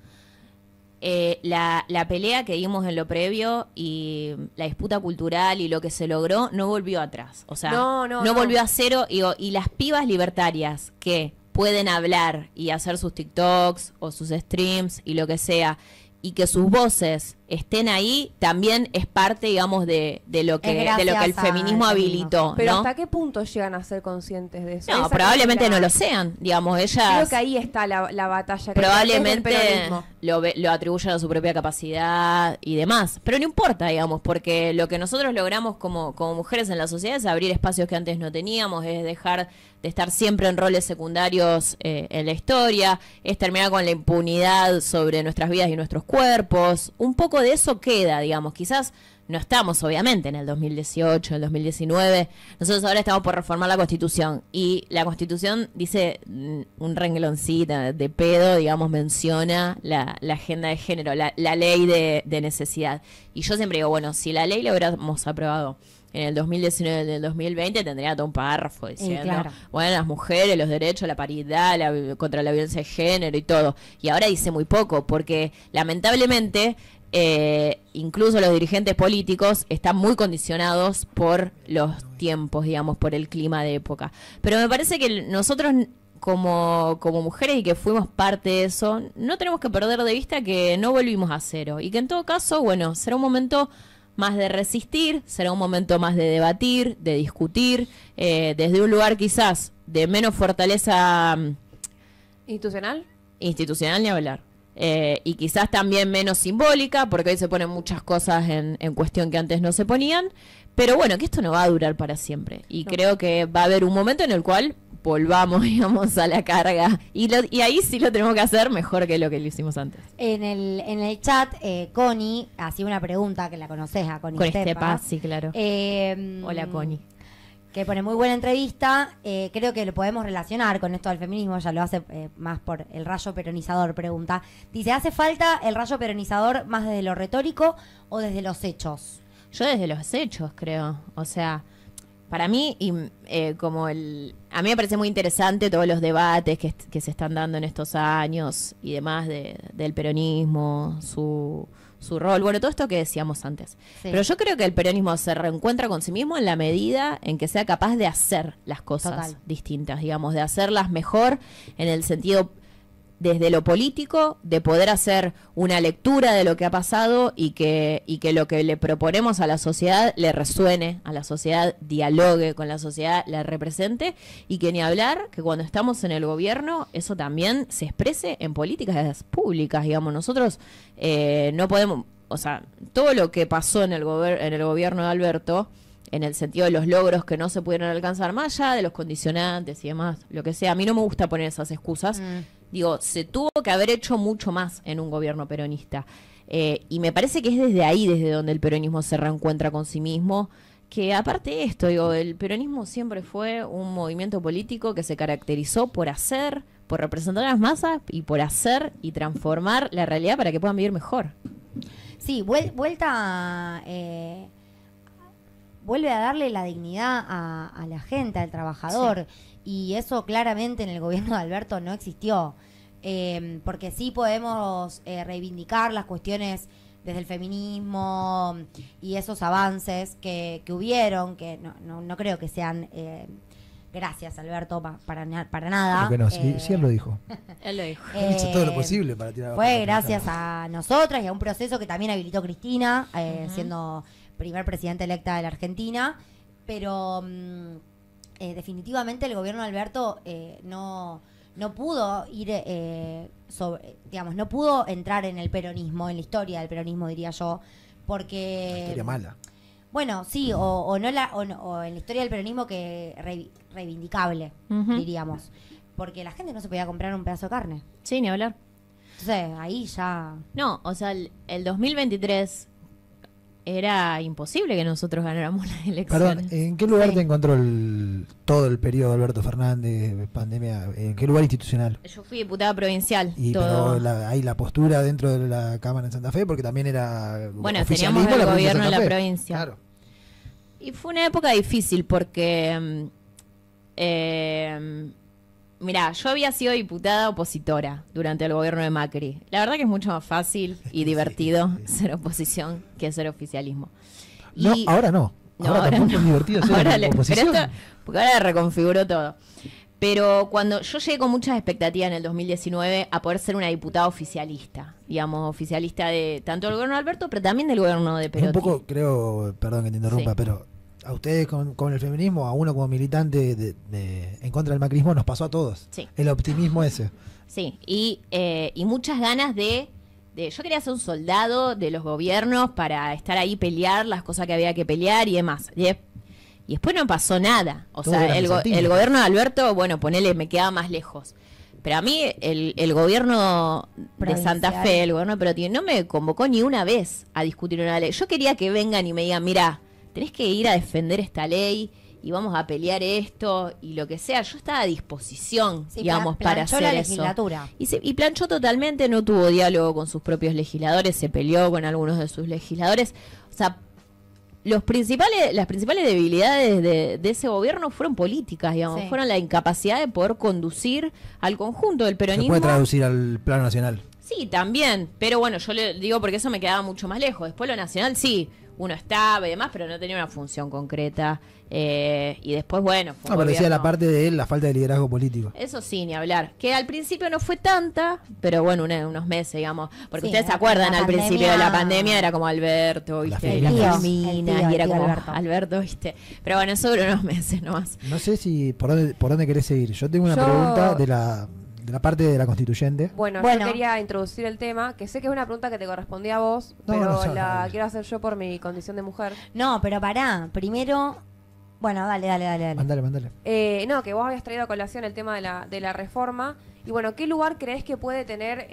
la pelea que dimos en lo previo y la disputa cultural y lo que se logró no volvió atrás. O sea, no volvió a cero. Y las pibas libertarias que pueden hablar y hacer sus TikToks o sus streams y lo que sea, y que sus voces estén ahí, también es parte, digamos, de lo que el feminismo habilitó. Pero ¿no? ¿hasta qué punto llegan a ser conscientes de eso? No, probablemente no lo sean, digamos, ellas... Creo que ahí está la batalla. Probablemente lo atribuyan a su propia capacidad y demás, pero no importa, digamos, porque lo que nosotros logramos como mujeres en la sociedad es abrir espacios que antes no teníamos, es dejar de estar siempre en roles secundarios en la historia, es terminar con la impunidad sobre nuestras vidas y nuestros cuerpos. Un poco de eso queda, digamos, quizás no estamos obviamente en el 2018, en el 2019, nosotros ahora estamos por reformar la Constitución, y la Constitución dice un rengloncito de pedo, digamos, menciona la agenda de género, la ley de necesidad, y yo siempre digo, bueno, si la ley la hubiéramos aprobado en el 2019, en el 2020, tendría todo un párrafo diciendo, claro, bueno, las mujeres, los derechos, la paridad, contra la violencia de género y todo. Y ahora dice muy poco, porque lamentablemente incluso los dirigentes políticos están muy condicionados por los tiempos, digamos, por el clima de época. Pero me parece que nosotros, como mujeres y que fuimos parte de eso, no tenemos que perder de vista que no volvimos a cero. Y que en todo caso, bueno, será un momento más de resistir, será un momento más de debatir, de discutir, desde un lugar quizás de menos fortaleza institucional ni hablar. Y quizás también menos simbólica, porque hoy se ponen muchas cosas en cuestión que antes no se ponían, pero bueno, que esto no va a durar para siempre. Y creo que va a haber un momento en el cual volvamos, digamos, a la carga. Y ahí sí lo tenemos que hacer mejor que lo que lo hicimos antes. En el chat, Connie hacía una pregunta, que la conoces a Connie Con Estepa. Estepa, sí, claro. Hola, Connie. Que pone muy buena entrevista. Creo que lo podemos relacionar con esto del feminismo, ya lo hace más por el rayo peronizador, pregunta. Dice, ¿hace falta el rayo peronizador más desde lo retórico o desde los hechos? Yo desde los hechos, creo. O sea, para mí, a mí me parece muy interesante todos los debates que se están dando en estos años y demás del peronismo, su rol, bueno, todo esto que decíamos antes. Sí. Pero yo creo que el peronismo se reencuentra con sí mismo en la medida en que sea capaz de hacer las cosas distintas, digamos, de hacerlas mejor en el sentido desde lo político, de poder hacer una lectura de lo que ha pasado y que lo que le proponemos a la sociedad le resuene, a la sociedad dialogue con la sociedad, la represente, y que ni hablar que cuando estamos en el gobierno eso también se exprese en políticas públicas, digamos. Nosotros no podemos, o sea, todo lo que pasó en el gobierno de Alberto, en el sentido de los logros que no se pudieron alcanzar, más allá de los condicionantes y demás, lo que sea, a mí no me gusta poner esas excusas. Digo, se tuvo que haber hecho mucho más en un gobierno peronista. Y me parece que es desde ahí, desde donde el peronismo se reencuentra con sí mismo, que aparte de esto, digo, el peronismo siempre fue un movimiento político que se caracterizó por hacer, por representar a las masas y por hacer y transformar la realidad para que puedan vivir mejor. Sí, vuelve a darle la dignidad a la gente, al trabajador. Sí. Y eso claramente en el gobierno de Alberto no existió. Porque sí podemos reivindicar las cuestiones desde el feminismo y esos avances que hubieron, que no creo que sean... gracias, Alberto, para nada. Porque no, sí él lo dijo. Él lo dijo. Hizo todo lo posible para tirar fue gracias a nosotras y a un proceso que también habilitó Cristina, siendo primer presidenta electa de la Argentina. Pero definitivamente el gobierno de Alberto no pudo ir no pudo entrar en el peronismo, en la historia del peronismo, diría yo, porque... La historia mala. Bueno, sí, o en la historia del peronismo que reivindicable, diríamos. Porque la gente no se podía comprar un pedazo de carne. Sí, ni hablar. Entonces, ahí ya... No, o sea, el 2023 era imposible que nosotros ganáramos las elecciones. Perdón, ¿en qué lugar te encontró todo el periodo de Alberto Fernández, pandemia? ¿En qué lugar institucional? Yo fui diputada provincial. Pero ahí la postura dentro de la Cámara en Santa Fe, porque también era... Bueno, teníamos el gobierno en la provincia. Claro. Y fue una época difícil porque... mirá, yo había sido diputada opositora durante el gobierno de Macri. La verdad que es mucho más fácil y divertido ser oposición que ser oficialismo. No, ahora no. Ahora tampoco es divertido ser oposición. Porque ahora reconfiguró todo. Pero cuando yo llegué con muchas expectativas en el 2019 a poder ser una diputada oficialista, digamos, oficialista de tanto del gobierno de Alberto, pero también del gobierno de Perotti. Un poco, creo, perdón que te interrumpa, pero... A ustedes con el feminismo, a uno como militante en contra del macrismo, nos pasó a todos. Sí. El optimismo ese. Sí, y muchas ganas de... Yo quería ser un soldado de los gobiernos para estar ahí, pelear las cosas que había que pelear y demás. Y después no pasó nada. O sea, el gobierno de Alberto, bueno, ponele, me quedaba más lejos. Pero a mí el gobierno de Santa Fe, el gobierno de Perotti, no me convocó ni una vez a discutir una ley. Yo quería que vengan y me digan, mira, tenés que ir a defender esta ley y vamos a pelear esto y lo que sea. Yo estaba a disposición, digamos, para hacer la eso. Legislatura. Y planchó totalmente, no tuvo diálogo con sus propios legisladores, se peleó con algunos de sus legisladores. O sea, las principales debilidades de ese gobierno fueron políticas, digamos, fueron la incapacidad de poder conducir al conjunto del peronismo. Se puede traducir al plano nacional. Sí, también, pero bueno, yo le digo porque eso me quedaba mucho más lejos. Después lo nacional sí, uno estaba y demás, pero no tenía una función concreta. Y después, bueno, fue un Parecía gobierno- la parte de la falta de liderazgo político. Eso sí, ni hablar. Que al principio no fue tanta, pero bueno, unos meses, digamos. Porque Sí, ustedes se la acuerdan, al principio de la pandemia- pandemia era como Alberto, La ¿viste? Filomena. Las El tío, Filminas, y era el tío como Alberto. Alberto, ¿viste? Pero bueno, eso duró unos meses nomás. No sé si por dónde querés seguir. Yo tengo una Yo- pregunta de la parte de la constituyente. Bueno, Bueno. yo quería introducir el tema, que sé que es una pregunta que te correspondía a vos, No, pero no, la dale. quiero hacer yo por mi condición de mujer. No, pero pará, primero... Bueno, dale. Mandale. No, que vos habías traído a colación el tema de la reforma. Y bueno, ¿qué lugar crees que puede tener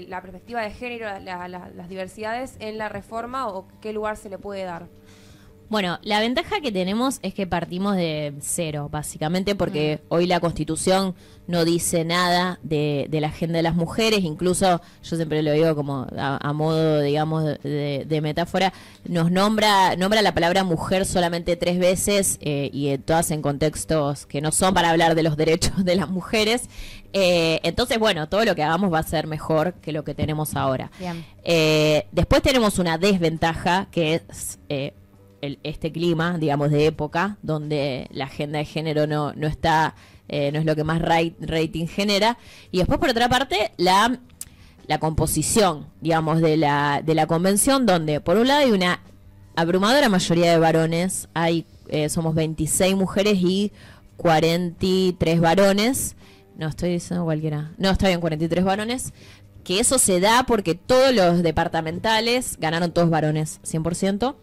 la perspectiva de género, las diversidades en la reforma o qué lugar se le puede dar? Bueno, la ventaja que tenemos es que partimos de cero, básicamente, porque hoy la Constitución no dice nada de la agenda de las mujeres, incluso yo siempre lo digo como a modo, digamos, de metáfora, nos nombra la palabra mujer solamente 3 veces y todas en contextos que no son para hablar de los derechos de las mujeres. Entonces, bueno, todo lo que hagamos va a ser mejor que lo que tenemos ahora. Bien. Después tenemos una desventaja que es... este clima, digamos, de época, donde la agenda de género no está, no es lo que más rating genera. Y después, por otra parte, la composición, digamos, de la convención, donde por un lado hay una abrumadora mayoría de varones, somos 26 mujeres y 43 varones. No, estoy diciendo cualquiera. No, está bien, 43 varones. Que eso se da porque todos los departamentales ganaron todos varones, 100%.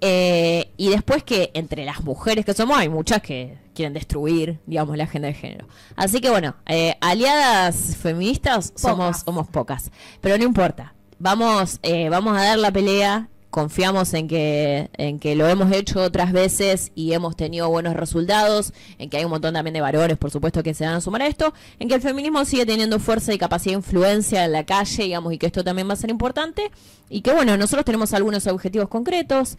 Y después que entre las mujeres que somos hay muchas que quieren destruir, digamos, la agenda de género. Así que bueno, aliadas feministas somos pocas, pero no importa. Vamos a dar la pelea. Confiamos en que lo hemos hecho otras veces y hemos tenido buenos resultados, en que hay un montón también de varones, por supuesto, que se van a sumar a esto, en que el feminismo sigue teniendo fuerza y capacidad de influencia en la calle, digamos, y que esto también va a ser importante, y que bueno, nosotros tenemos algunos objetivos concretos,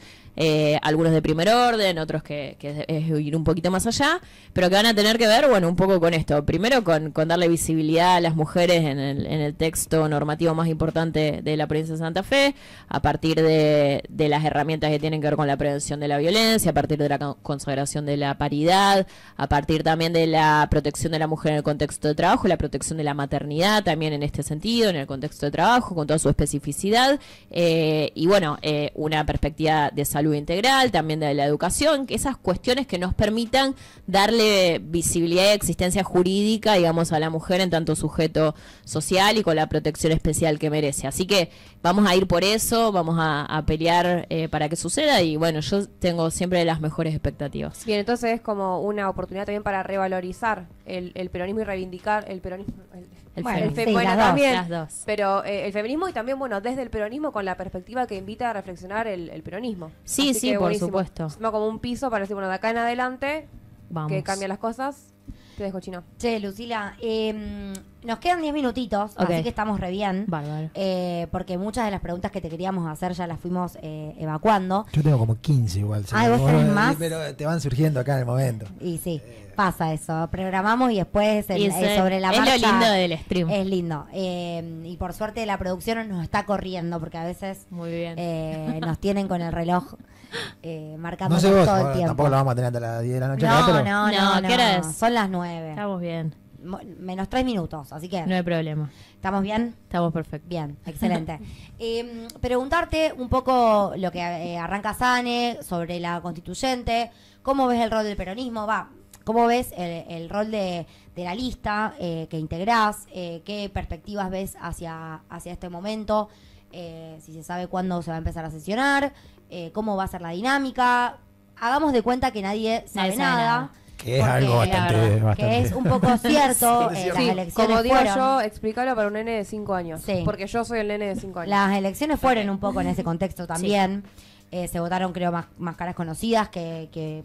algunos de primer orden, otros que es ir un poquito más allá, pero que van a tener que ver, bueno, un poco con esto. Primero con darle visibilidad a las mujeres en el texto normativo más importante de la provincia de Santa Fe, a partir de las herramientas que tienen que ver con la prevención de la violencia, a partir de la consagración de la paridad, a partir también de la protección de la mujer en el contexto de trabajo, la protección de la maternidad también en este sentido, en el contexto de trabajo, con toda su especificidad, y bueno, una perspectiva de salud integral, también de la educación, que esas cuestiones que nos permitan darle visibilidad y existencia jurídica, digamos, a la mujer en tanto sujeto social y con la protección especial que merece. Así que vamos a ir por eso, vamos a pelear para que suceda y bueno, yo tengo siempre las mejores expectativas. Bien, entonces es como una oportunidad también para revalorizar el peronismo y reivindicar el peronismo. Bueno, sí, bueno, las dos. también, Las dos. pero el feminismo y también, bueno, desde el peronismo con la perspectiva que invita a reflexionar el peronismo. Sí, Así sí, que por buenísimo. supuesto. Es como un piso para decir, bueno, de acá en adelante, Vamos. que cambian las cosas. Te dejo, Chino. Che, Lucila, nos quedan 10 minutitos, Ok. así que estamos re bien. Bárbaro. Porque muchas de las preguntas que te queríamos hacer ya las fuimos evacuando. Yo tengo como 15 igual. Ah, ¿vos tenés más? Pero te van surgiendo acá en el momento. Y sí, pasa eso. Programamos y después Y sobre la es marcha. lo lindo del stream. Es lindo. Y por suerte la producción nos está corriendo porque a veces Muy bien. nos tienen con el reloj marcando No sé vos, todo el bueno, tiempo. tampoco la vamos a tener hasta las 10 de la noche. No, pero no, No, ¿qué hora es? Son las 9. Estamos bien, Menos 3 minutos, así que no hay problema. ¿estamos bien? Estamos perfectos. Bien, excelente. Preguntarte un poco lo que arranca Sane sobre la constituyente, cómo ves el rol del peronismo, cómo ves el rol de la lista que integrás, qué perspectivas ves hacia este momento, si se sabe cuándo se va a empezar a sesionar, cómo va a ser la dinámica. Hagamos de cuenta que nadie sabe nada. que es porque algo bastante. que es un poco cierto. Sí, las Sí, elecciones como digo fueron- yo, explícalo para un nene de 5 años. Sí. Porque yo soy el nene de 5 años. Las elecciones fueron un poco en ese contexto también. Se votaron, creo, más caras conocidas que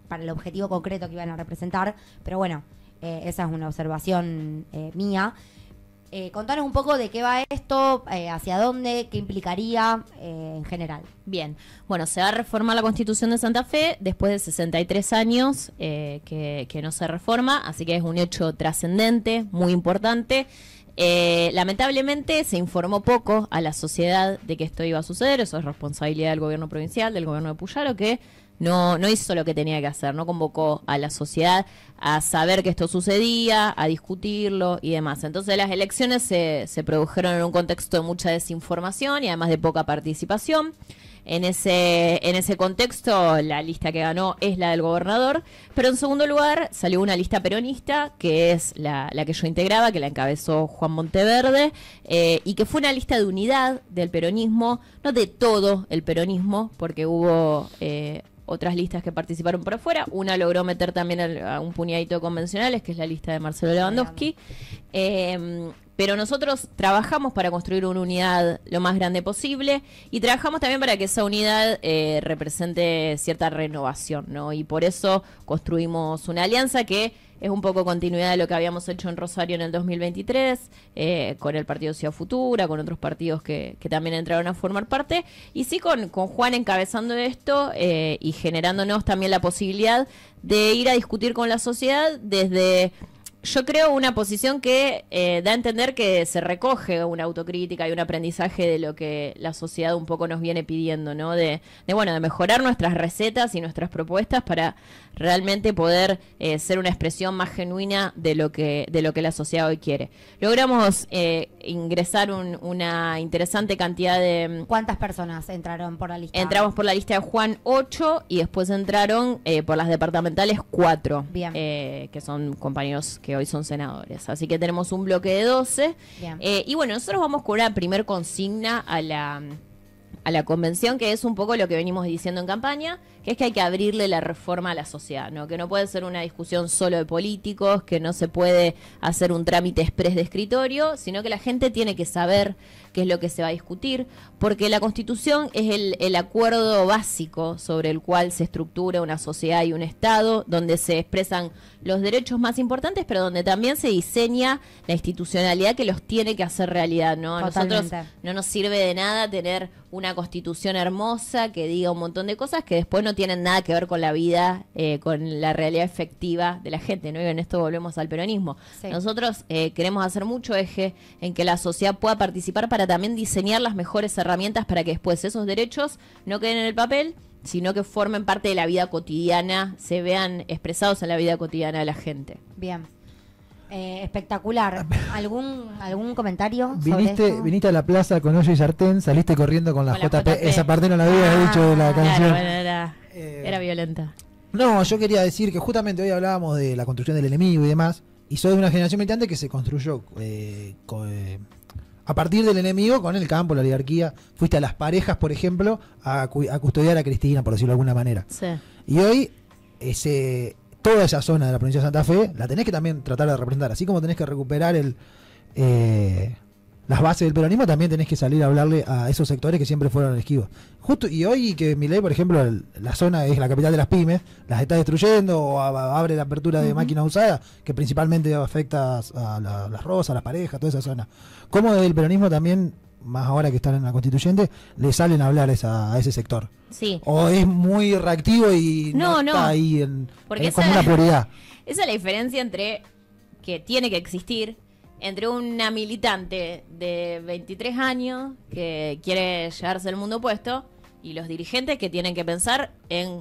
para el objetivo concreto que iban a representar. Pero bueno, esa es una observación mía. Contanos un poco de qué va esto, hacia dónde, qué implicaría en general. Bien, bueno, se va a reformar la Constitución de Santa Fe después de 63 años que no se reforma, así que es un hecho trascendente, muy importante. Lamentablemente se informó poco a la sociedad de que esto iba a suceder. Eso es responsabilidad del gobierno provincial, del gobierno de Puyaro, que no hizo lo que tenía que hacer, no convocó a la sociedad a saber que esto sucedía, a discutirlo y demás. Entonces las elecciones se produjeron en un contexto de mucha desinformación y además de poca participación. En ese contexto, la lista que ganó es la del gobernador, pero en segundo lugar salió una lista peronista, que es la que yo integraba, que la encabezó Juan Monteverde, y que fue una lista de unidad del peronismo, no de todo el peronismo, porque hubo otras listas que participaron por afuera. Una logró meter también a un puñadito de convencionales, que es la lista de Marcelo Lewandowski. Pero nosotros trabajamos para construir una unidad lo más grande posible y trabajamos también para que esa unidad represente cierta renovación, ¿no? Y por eso construimos una alianza que es un poco continuidad de lo que habíamos hecho en Rosario en el 2023, con el Partido Ciudad Futura, con otros partidos que también entraron a formar parte, y sí con Juan encabezando esto y generándonos también la posibilidad de ir a discutir con la sociedad desde... Yo creo una posición que da a entender que se recoge una autocrítica y un aprendizaje de lo que la sociedad un poco nos viene pidiendo, ¿no? De mejorar nuestras recetas y nuestras propuestas para realmente poder ser una expresión más genuina de lo que la sociedad hoy quiere. Logramos ingresar una interesante cantidad de... ¿Cuántas personas entraron por la lista? Entramos por la lista de Juan 8 y después entraron por las departamentales 4, que son compañeros que hoy son senadores. Así que tenemos un bloque de 12. Y bueno, nosotros vamos con una primer consigna a la convención, que es un poco lo que venimos diciendo en campaña, que es que hay que abrirle la reforma a la sociedad, ¿no? Que no puede ser una discusión solo de políticos, que no se puede hacer un trámite exprés de escritorio, sino que la gente tiene que saber qué es lo que se va a discutir, porque la Constitución es el acuerdo básico sobre el cual se estructura una sociedad y un Estado, donde se expresan los derechos más importantes, pero donde también se diseña la institucionalidad que los tiene que hacer realidad, ¿no? A nosotros no nos sirve de nada tener una Constitución hermosa que diga un montón de cosas que después no tienen nada que ver con la vida, con la realidad efectiva de la gente, ¿no? Y en esto volvemos al peronismo. Sí. Nosotros queremos hacer mucho eje en que la sociedad pueda participar para también diseñar las mejores herramientas para que después esos derechos no queden en el papel, sino que formen parte de la vida cotidiana, se vean expresados en la vida cotidiana de la gente. Bien. Espectacular. ¿Algún comentario sobre esto? Viniste a la plaza con olla y sartén, saliste corriendo con la JP. Esa parte no la habías dicho de la canción. Bueno, era violenta. No, yo quería decir que justamente hoy hablábamos de la construcción del enemigo y demás, y soy de una generación militante que se construyó a partir del enemigo con el campo, la oligarquía. Fuiste a Las Parejas, por ejemplo, a custodiar a Cristina, por decirlo de alguna manera. Sí. Y hoy toda esa zona de la provincia de Santa Fe la tenés que también tratar de representar. Así como tenés que recuperar las bases del peronismo, también tenés que salir a hablarle a esos sectores que siempre fueron esquivos. Justo, y hoy que Milei, por ejemplo, la zona es la capital de las pymes, las está destruyendo o abre la apertura de máquinas usadas, que principalmente afecta a las rosas, a las parejas, toda esa zona. ¿Cómo desde el peronismo también, más ahora que están en la constituyente, le salen a hablar a ese sector? Sí. ¿O es muy reactivo y no está ahí como una prioridad? Esa es la diferencia entre que tiene que existir entre una militante de 23 años que quiere llevarse el mundo opuesto y los dirigentes que tienen que pensar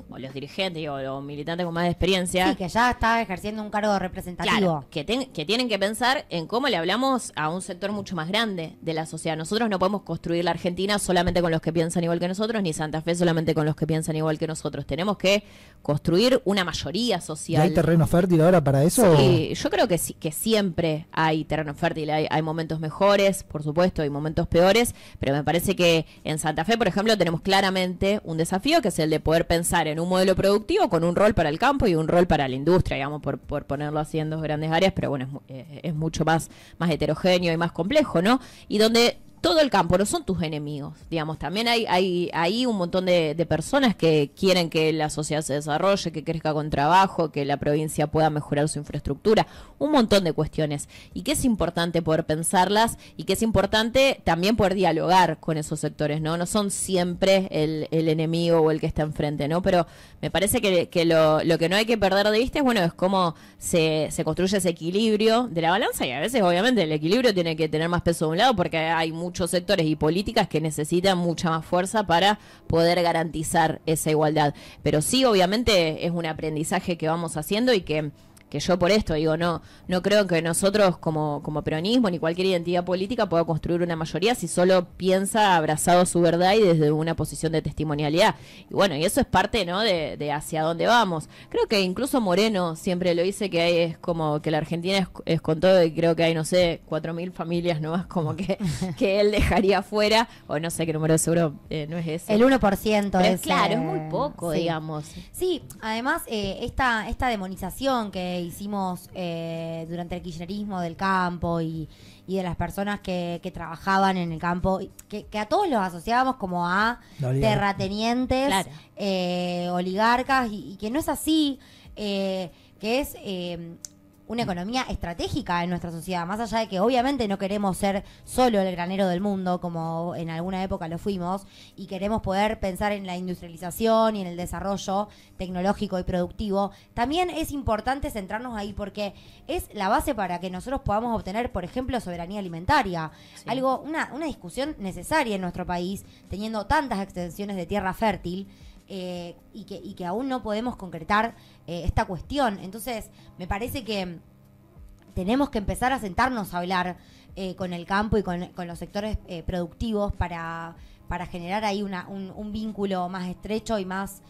o los dirigentes o los militantes con más experiencia. Sí, que ya está ejerciendo un cargo representativo. Claro, que tienen que pensar en cómo le hablamos a un sector mucho más grande de la sociedad. Nosotros no podemos construir la Argentina solamente con los que piensan igual que nosotros, ni Santa Fe solamente con los que piensan igual que nosotros. Tenemos que construir una mayoría social. ¿Y hay terreno fértil ahora para eso? Sí, yo creo que sí, que siempre hay terreno fértil. Hay momentos mejores, por supuesto, hay momentos peores, pero me parece que en Santa Fe, por ejemplo, tenemos claramente un desafío que es el de poder pensar en un modelo productivo con un rol para el campo y un rol para la industria, digamos, por ponerlo así en dos grandes áreas, pero bueno, es mucho más heterogéneo y más complejo, ¿no? Y donde todo el campo, no son tus enemigos, digamos. También hay un montón de personas que quieren que la sociedad se desarrolle, que crezca con trabajo, que la provincia pueda mejorar su infraestructura, un montón de cuestiones. Y que es importante poder pensarlas y que es importante también poder dialogar con esos sectores, ¿no? No son siempre el enemigo o el que está enfrente, ¿no? Pero me parece que lo que no hay que perder de vista es, bueno, es cómo se construye ese equilibrio de la balanza, y a veces, obviamente, el equilibrio tiene que tener más peso de un lado porque hay muchos sectores y políticas que necesitan mucha más fuerza para poder garantizar esa igualdad. Pero sí, obviamente, es un aprendizaje que vamos haciendo y que yo por esto digo, no creo que nosotros como peronismo ni cualquier identidad política pueda construir una mayoría si solo piensa abrazado su verdad y desde una posición de testimonialidad. Y bueno, y eso es parte, ¿no?, de hacia dónde vamos. Creo que incluso Moreno siempre lo dice, que es como que la Argentina es con todo, y creo que hay, no sé, 4.000 familias nuevas como que él dejaría fuera, o no sé qué número, seguro no es ese. El 1% Pero es... claro, es muy poco, sí. digamos. Sí, además esta demonización que hicimos durante el kirchnerismo del campo y de las personas que trabajaban en el campo, que a todos los asociábamos como a terratenientes, Claro. Oligarcas, y que no es así, que es una economía estratégica en nuestra sociedad, más allá de que obviamente no queremos ser solo el granero del mundo, como en alguna época lo fuimos, y queremos poder pensar en la industrialización y en el desarrollo tecnológico y productivo. También es importante centrarnos ahí porque es la base para que nosotros podamos obtener, por ejemplo, soberanía alimentaria. Sí. Una discusión necesaria en nuestro país, teniendo tantas extensiones de tierra fértil, y que aún no podemos concretar esta cuestión. Entonces, me parece que tenemos que empezar a sentarnos a hablar con el campo y con los sectores productivos para generar ahí un vínculo más estrecho y más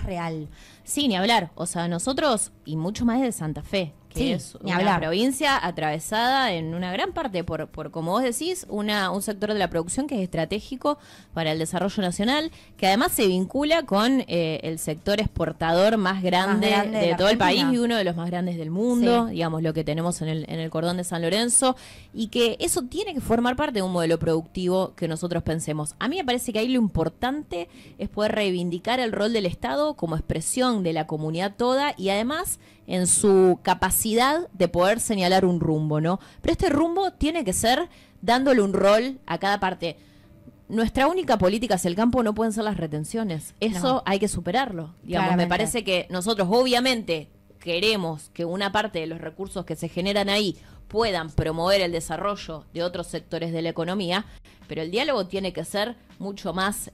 real. Sí, ni hablar. O sea, nosotros, y mucho más de Santa Fe, que sí, es una provincia atravesada en una gran parte por como vos decís, un sector de la producción que es estratégico para el desarrollo nacional, que además se vincula con el sector exportador más grande de todo el país y uno de los más grandes del mundo, sí, digamos, lo que tenemos en el cordón de San Lorenzo, y que eso tiene que formar parte de un modelo productivo que nosotros pensemos. A mí me parece que ahí lo importante es poder reivindicar el rol del Estado como expresión de la comunidad toda, y además en su capacidad de poder señalar un rumbo, ¿no? Pero este rumbo tiene que ser dándole un rol a cada parte. Nuestra única política hacia el campo no pueden ser las retenciones. Eso hay que superarlo. Digamos, me parece que nosotros obviamente queremos que una parte de los recursos que se generan ahí puedan promover el desarrollo de otros sectores de la economía, pero el diálogo tiene que ser mucho más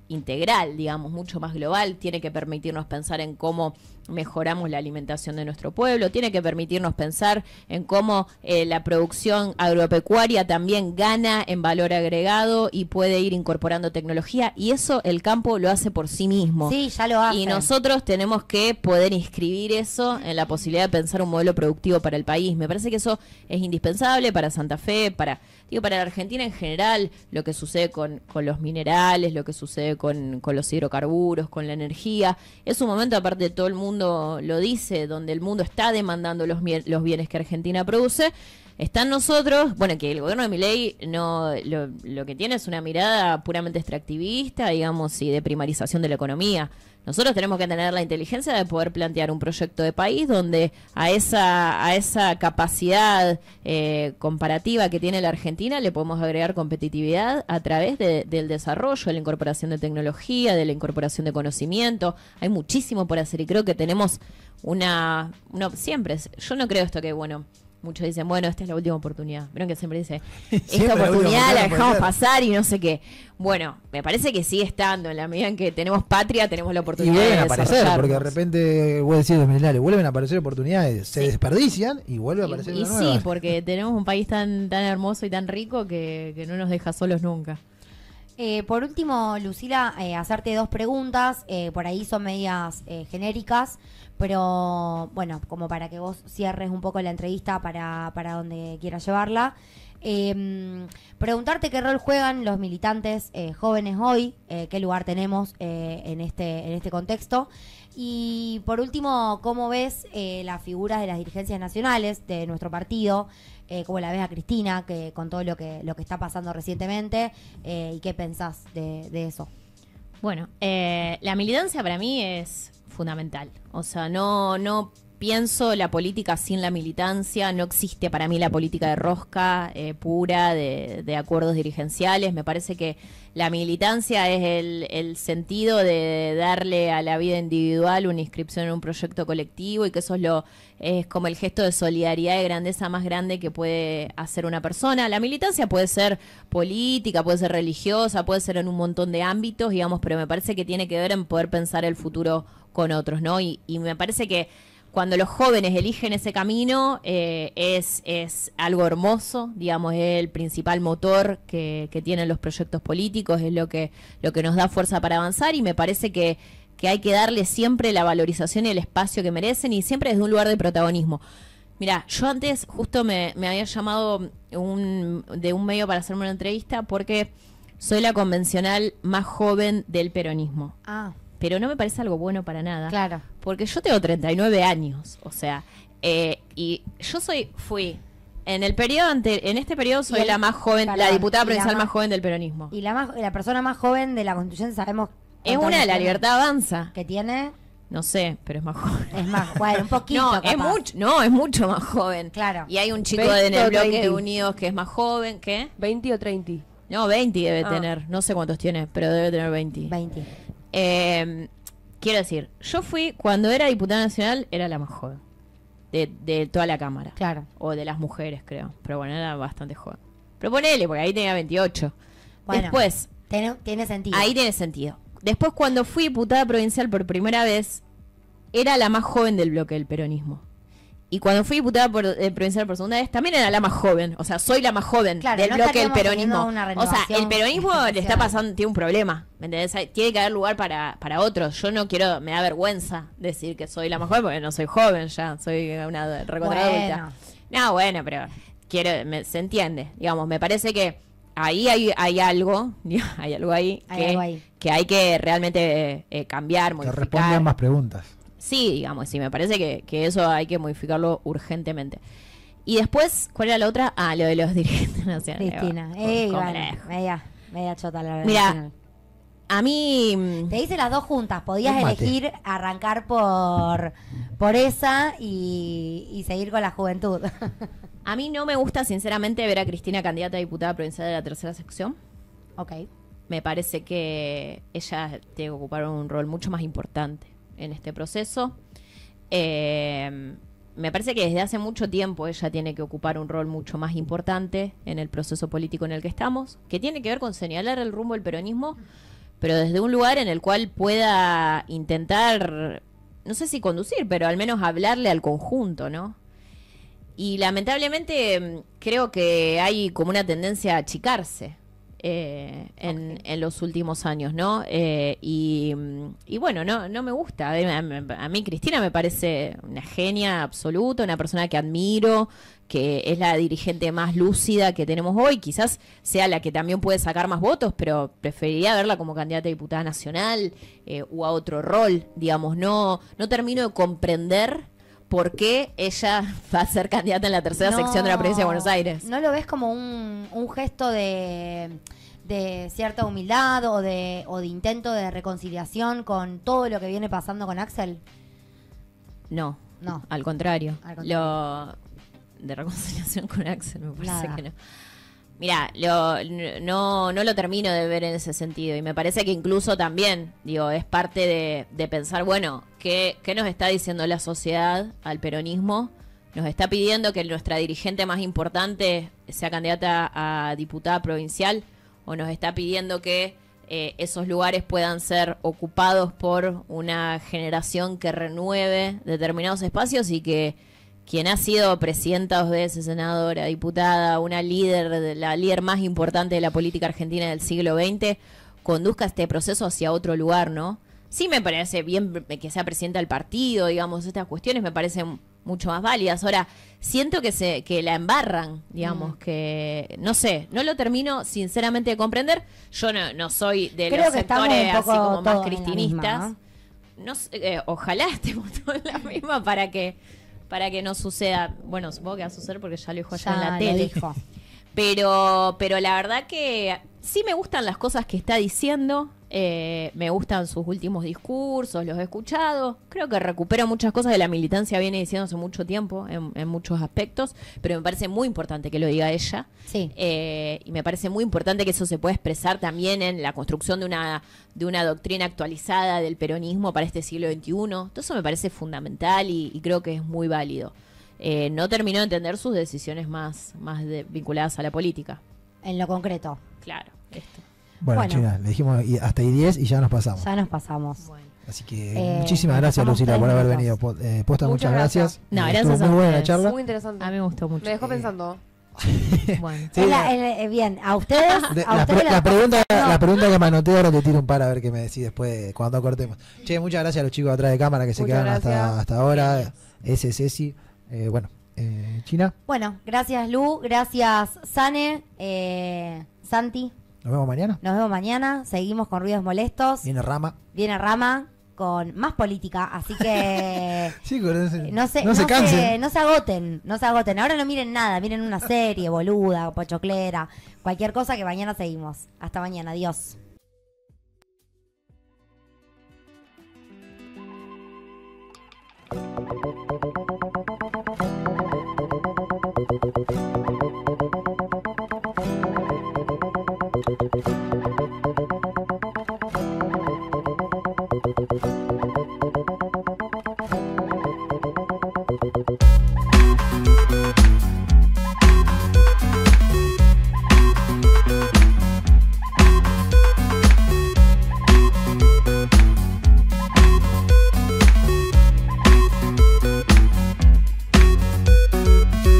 integral, digamos, mucho más global. Tiene que permitirnos pensar en cómo mejoramos la alimentación de nuestro pueblo, tiene que permitirnos pensar en cómo la producción agropecuaria también gana en valor agregado y puede ir incorporando tecnología, y eso el campo lo hace por sí mismo. Sí, ya lo hace. Y nosotros tenemos que poder inscribir eso en la posibilidad de pensar un modelo productivo para el país. Me parece que eso es indispensable para Santa Fe, para la Argentina en general, lo que sucede con los minerales, lo que sucede con los hidrocarburos, con la energía. Es un momento, aparte de todo el mundo lo dice, donde el mundo está demandando los bienes que Argentina produce. Están nosotros, bueno, que el gobierno de Milei no, lo que tiene es una mirada puramente extractivista, digamos, y de primarización de la economía. Nosotros tenemos que tener la inteligencia de poder plantear un proyecto de país donde a esa capacidad comparativa que tiene la Argentina le podemos agregar competitividad a través del desarrollo, de la incorporación de tecnología, de la incorporación de conocimiento. Hay muchísimo por hacer y creo que tenemos siempre, yo no creo esto que, bueno, muchos dicen, bueno, esta es la última oportunidad. Vieron que siempre dice, esta oportunidad la dejamos pasar y no sé qué. Bueno, me parece que sigue estando. En la medida en que tenemos patria, tenemos la oportunidad y vuelven de a aparecer, porque de repente, voy a decir los minerales, vuelven a aparecer oportunidades, se desperdician y vuelve a aparecer una nueva. Sí, porque tenemos un país tan hermoso y tan rico que no nos deja solos nunca. Por último, Lucila, hacerte dos preguntas, por ahí son medias genéricas, pero bueno, como para que vos cierres un poco la entrevista para donde quieras llevarla. Preguntarte qué rol juegan los militantes jóvenes hoy, qué lugar tenemos en este contexto. Y por último, ¿cómo ves las figuras de las dirigencias nacionales de nuestro partido cómo la ves a Cristina, que con todo lo que está pasando recientemente, y qué pensás de eso. Bueno, la militancia para mí es fundamental. O sea, no pienso la política sin la militancia. No existe para mí la política de rosca pura, de acuerdos dirigenciales. Me parece que la militancia es el sentido de darle a la vida individual una inscripción en un proyecto colectivo, y que eso es como el gesto de solidaridad y grandeza más grande que puede hacer una persona. La militancia puede ser política, puede ser religiosa, puede ser en un montón de ámbitos, digamos, pero me parece que tiene que ver en poder pensar el futuro con otros, ¿no? Y me parece que cuando los jóvenes eligen ese camino, es algo hermoso, digamos, es el principal motor que tienen los proyectos políticos, es lo que nos da fuerza para avanzar, y me parece que hay que darle siempre la valorización y el espacio que merecen, y siempre desde un lugar de protagonismo. Mira, yo antes justo me había llamado de un medio para hacerme una entrevista porque soy la convencional más joven del peronismo. Ah, Pero no me parece algo bueno para nada. claro. Porque yo tengo 39 años, o sea, y yo fui, en este periodo soy la más joven, perdón, la diputada y la provincial más- más joven del peronismo. Y la persona más joven de la Constitución, sabemos... Es cuántos una de años La tiene, Libertad Avanza. que tiene, No sé, pero es más joven. es más, bueno, un poquito No, capaz. es mucho más joven. Claro. Y hay un chico 20 en el o bloque 30. de Unidos que es más joven, ¿qué? 20 o 30. No, 20 debe Ah. tener, no sé cuántos tiene, pero debe tener 20. 20. Quiero decir, yo fui, cuando era diputada nacional, era la más joven de toda la Cámara. Claro. O de las mujeres, creo. Pero bueno, era bastante joven. Pero ponele, porque ahí tenía 28. Bueno, Después, tiene sentido. ahí tiene sentido. Después, cuando fui diputada provincial por primera vez, era la más joven del bloque del peronismo. Y cuando fui diputada provincial por segunda vez, también era la más joven. O sea, soy la más joven Claro, del no bloque del estaríamos peronismo. teniendo una O sea, el renovación peronismo le está institucional. pasando, tiene un problema. ¿Me entendés? Tiene que haber lugar para otros. Yo no quiero, me da vergüenza decir que soy la más joven, porque no soy joven ya. Soy una recontra adulta. No, bueno, pero se entiende. Digamos, me parece que ahí hay algo, hay algo ahí, Hay algo ahí. que hay que realmente cambiar, Que modificar. respondan más preguntas. Sí, digamos, sí, me parece que eso hay que modificarlo urgentemente. Y después, ¿cuál era la otra? Ah, lo de los dirigentes nacionales. Cristina. Complejo. Bueno, media chota la verdad. Mira, a mí... Te hice las dos juntas. Podías Un mate. elegir arrancar por esa y seguir con la juventud. A mí no me gusta, sinceramente, ver a Cristina candidata a diputada provincial de la tercera sección. Ok. Me parece que ella tiene que ocupar un rol mucho más importante en este proceso. Me parece que desde hace mucho tiempo ella tiene que ocupar un rol mucho más importante en el proceso político en el que estamos, que tiene que ver con señalar el rumbo del peronismo, pero desde un lugar en el cual pueda intentar, no sé si conducir, pero al menos hablarle al conjunto, ¿no? Y lamentablemente creo que hay como una tendencia a achicarse en los últimos años, ¿no? Y bueno, no me gusta. A mí Cristina me parece una genia absoluta, una persona que admiro, que es la dirigente más lúcida que tenemos hoy. Quizás sea la que también puede sacar más votos, pero preferiría verla como candidata a diputada nacional o a otro rol, digamos. No termino de comprender por qué ella va a ser candidata en la tercera sección de la provincia de Buenos Aires. ¿No lo ves como un gesto de cierta humildad o de intento de reconciliación con todo lo que viene pasando con Axel? No, No. al contrario. Al contrario. De reconciliación con Axel, me parece Nada. que no. Mira, no lo termino de ver en ese sentido. Y me parece que incluso también, digo, es parte de pensar, bueno, ¿qué nos está diciendo la sociedad al peronismo? Nos está pidiendo que nuestra dirigente más importante sea candidata a diputada provincial, o nos está pidiendo que esos lugares puedan ser ocupados por una generación que renueve determinados espacios, y que quien ha sido presidenta 2 veces, senadora, diputada, una líder, la líder más importante de la política argentina del siglo XX, conduzca este proceso hacia otro lugar, ¿no? Sí me parece bien que sea presidenta del partido, digamos, estas cuestiones me parecen mucho más válidas. Ahora, siento que la embarran, digamos, que, no sé, no lo termino sinceramente de comprender. Yo no soy de Creo los que estamos sectores un así poco como más todos en la cristinistas. misma, No sé, ojalá estemos todos en la misma para que para que no suceda. Bueno, supongo que va a suceder porque ya lo dijo allá en Ya la lo tele. dijo. Pero la verdad que sí me gustan las cosas que está diciendo. Me gustan sus últimos discursos, los he escuchado. Creo que recupera muchas cosas de la militancia, viene diciendo hace mucho tiempo en muchos aspectos. Pero me parece muy importante que lo diga ella. Sí. Y me parece muy importante que eso se pueda expresar también en la construcción de una doctrina actualizada del peronismo para este siglo XXI. Todo eso me parece fundamental y creo que es muy válido. No terminó de entender sus decisiones más vinculadas a la política. En lo concreto. Claro, esto. Bueno, China, le dijimos hasta ahí 10 y ya nos pasamos. Ya nos pasamos. Bueno. Así que muchísimas gracias, pasamos Lucila, 3 por haber minutos. venido. Posta, muchas gracias. No, Estuvo gracias a muy buena la ustedes. charla. Muy interesante. A mí me gustó mucho. Me dejó pensando. Bueno. Sí, Bien, a ustedes. la pregunta que me anoté ahora te tiro un par a ver qué me decís después cuando cortemos. Che, muchas gracias a los chicos atrás de cámara que se Muchas quedaron gracias. hasta ahora. Ese Ceci. China, Bueno, gracias Lu, gracias Sane, Santi. nos vemos mañana. Nos vemos mañana. Seguimos con Ruidos Molestos. Viene Rama. Viene Rama con más política, así que Sí, con no se cansen. no se agoten. Ahora no miren nada, miren una serie, boluda, pochoclera, cualquier cosa que mañana seguimos. Hasta mañana, adiós.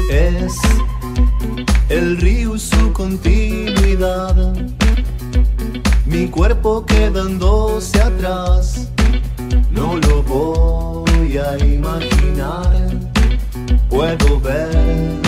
Es el río y su continuidad, mi cuerpo quedándose atrás. No lo voy a imaginar, puedo ver